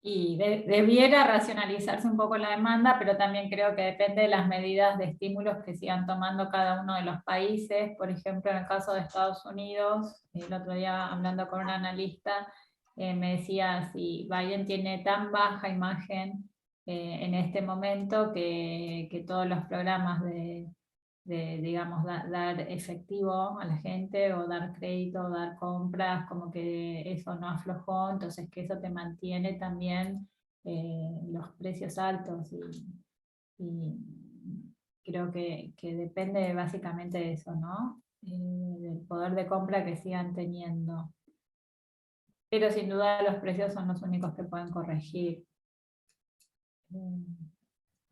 Y debiera racionalizarse un poco la demanda, pero también creo que depende de las medidas de estímulos que sigan tomando cada uno de los países. Por ejemplo, en el caso de Estados Unidos, el otro día hablando con un analista, me decía si Biden tiene tan baja imagen en este momento que todos los programas de digamos, dar efectivo a la gente o dar crédito, o dar compras, como que eso no aflojó, entonces que eso te mantiene también los precios altos y creo que depende básicamente de eso, ¿no? Del poder de compra que sigan teniendo. Pero sin duda los precios son los únicos que pueden corregir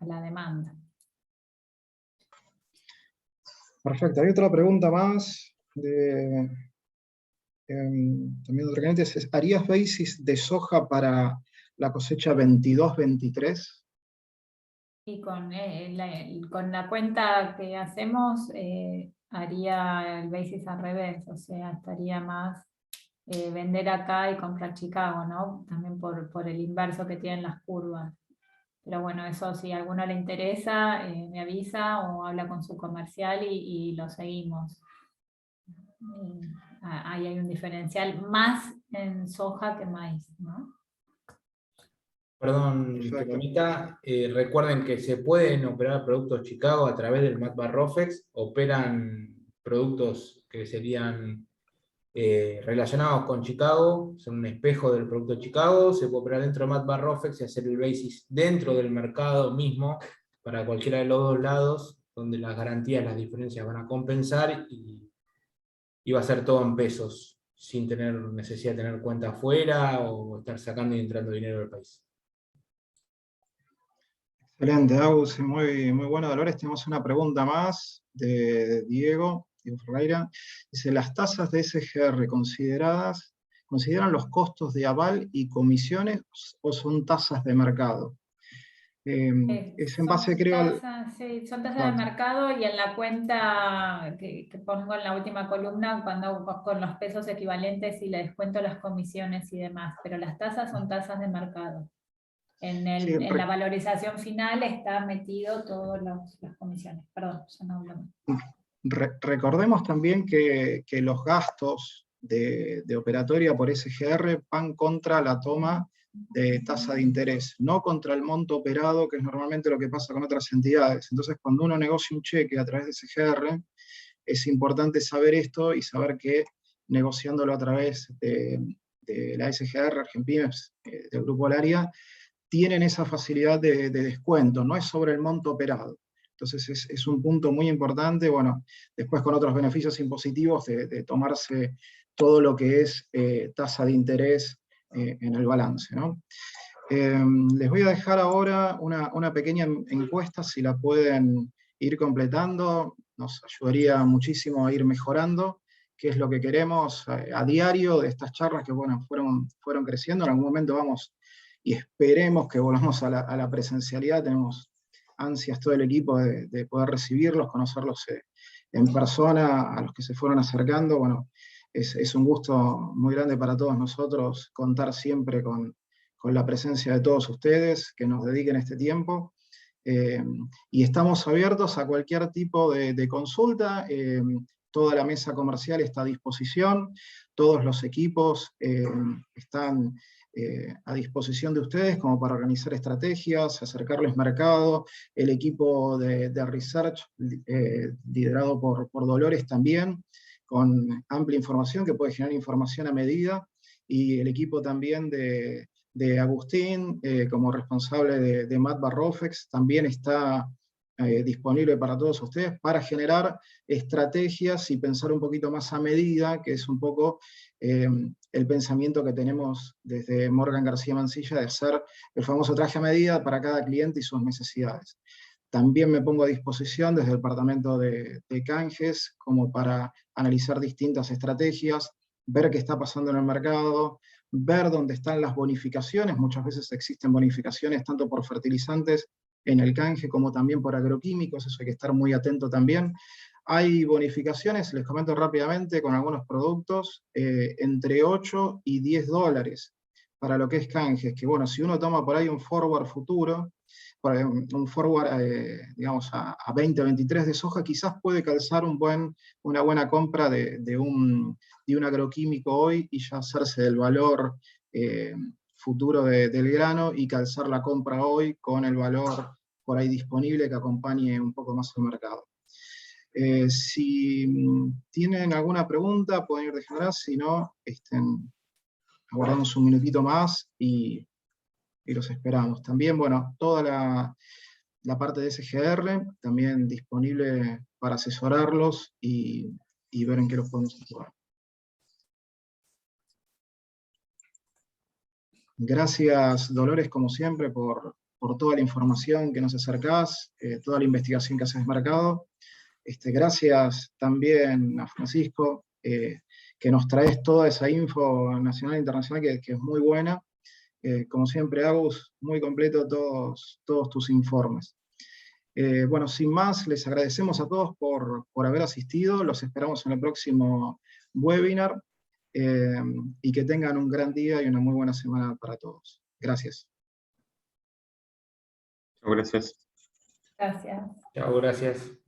a la demanda. Perfecto, hay otra pregunta más de También otra cliente es, ¿harías basis de soja para la cosecha 22-23? Y con la cuenta que hacemos, haría el basis al revés, o sea, estaría más vender acá y comprar Chicago, ¿no? También por el inverso que tienen las curvas. Pero bueno, eso si a alguno le interesa, me avisa o habla con su comercial y lo seguimos. Ahí hay un diferencial más en soja que maíz, ¿no? Perdón, que Perfecto. omita, recuerden que se pueden operar productos Chicago a través del MATBA Rofex, operan productos que serían relacionados con Chicago, son un espejo del producto Chicago, se puede operar dentro de MATBA Rofex y hacer el basis dentro del mercado mismo, para cualquiera de los dos lados, donde las garantías, las diferencias van a compensar y va a ser todo en pesos, sin tener necesidad de tener cuenta afuera o estar sacando y entrando dinero del país. Excelente, Agus, muy bueno, Dolores. Tenemos una pregunta más de Diego Ferreira. Dice, ¿las tasas de SGR consideran los costos de aval y comisiones o son tasas de mercado? Es en base, creo, al... Sí, son tasas de mercado, y en la cuenta que pongo en la última columna, cuando con los pesos equivalentes y le descuento las comisiones y demás, pero las tasas son tasas de mercado. En la valorización final está metido todas las comisiones. Perdón, ya no hablo más. Recordemos también que los gastos de operatoria por SGR van contra la toma de tasa de interés, no contra el monto operado, que es normalmente lo que pasa con otras entidades. Entonces, cuando uno negocia un cheque a través de SGR, es importante saber esto y saber que negociándolo a través de la SGR, Argenpymes, del Grupo Laria, tienen esa facilidad de descuento, no es sobre el monto operado. Entonces es un punto muy importante, bueno, después con otros beneficios impositivos de tomarse todo lo que es tasa de interés en el balance, ¿no? Les voy a dejar ahora una pequeña encuesta, si la pueden ir completando, nos ayudaría muchísimo a ir mejorando, qué es lo que queremos a diario de estas charlas que, bueno, fueron creciendo. En algún momento vamos y esperemos que volvamos a la presencialidad. Tenemos ansias todo el equipo de poder recibirlos, conocerlos en persona, a los que se fueron acercando. Bueno, es un gusto muy grande para todos nosotros contar siempre con la presencia de todos ustedes que nos dediquen este tiempo. Y estamos abiertos a cualquier tipo de consulta. Toda la mesa comercial está a disposición, todos los equipos están a disposición de ustedes como para organizar estrategias, acercarles mercado, el equipo de research liderado por Dolores también, con amplia información que puede generar información a medida, y el equipo también de Agustín como responsable de MATBA Rofex también está disponible para todos ustedes para generar estrategias y pensar un poquito más a medida, que es un poco el pensamiento que tenemos desde Morgan García Mansilla de hacer el famoso traje a medida para cada cliente y sus necesidades. También me pongo a disposición desde el departamento de canjes como para analizar distintas estrategias, ver qué está pasando en el mercado, ver dónde están las bonificaciones. Muchas veces existen bonificaciones tanto por fertilizantes en el canje como también por agroquímicos, eso hay que estar muy atento también. Hay bonificaciones, les comento rápidamente, con algunos productos, entre 8 y 10 dólares para lo que es canjes, que bueno, si uno toma por ahí un forward futuro, un forward, digamos, a 20-23 de soja, quizás puede calzar una buena compra de un agroquímico hoy y ya hacerse del valor futuro del grano y calzar la compra hoy con el valor por ahí disponible que acompañe un poco más el mercado. Si tienen alguna pregunta, pueden ir dejándola, si no, aguardamos un minutito más y los esperamos. También, bueno, toda la parte de SGR, también disponible para asesorarlos y ver en qué los podemos ayudar. Gracias, Dolores, como siempre, por toda la información que nos acercás, toda la investigación que haces de mercado. Gracias también a Francisco, que nos traes toda esa info nacional e internacional que es muy buena. Como siempre, Agus, muy completo todos tus informes. Bueno, sin más, les agradecemos a todos por haber asistido, los esperamos en el próximo webinar, y que tengan un gran día y una muy buena semana para todos. Gracias. Gracias. Gracias. Chao, gracias.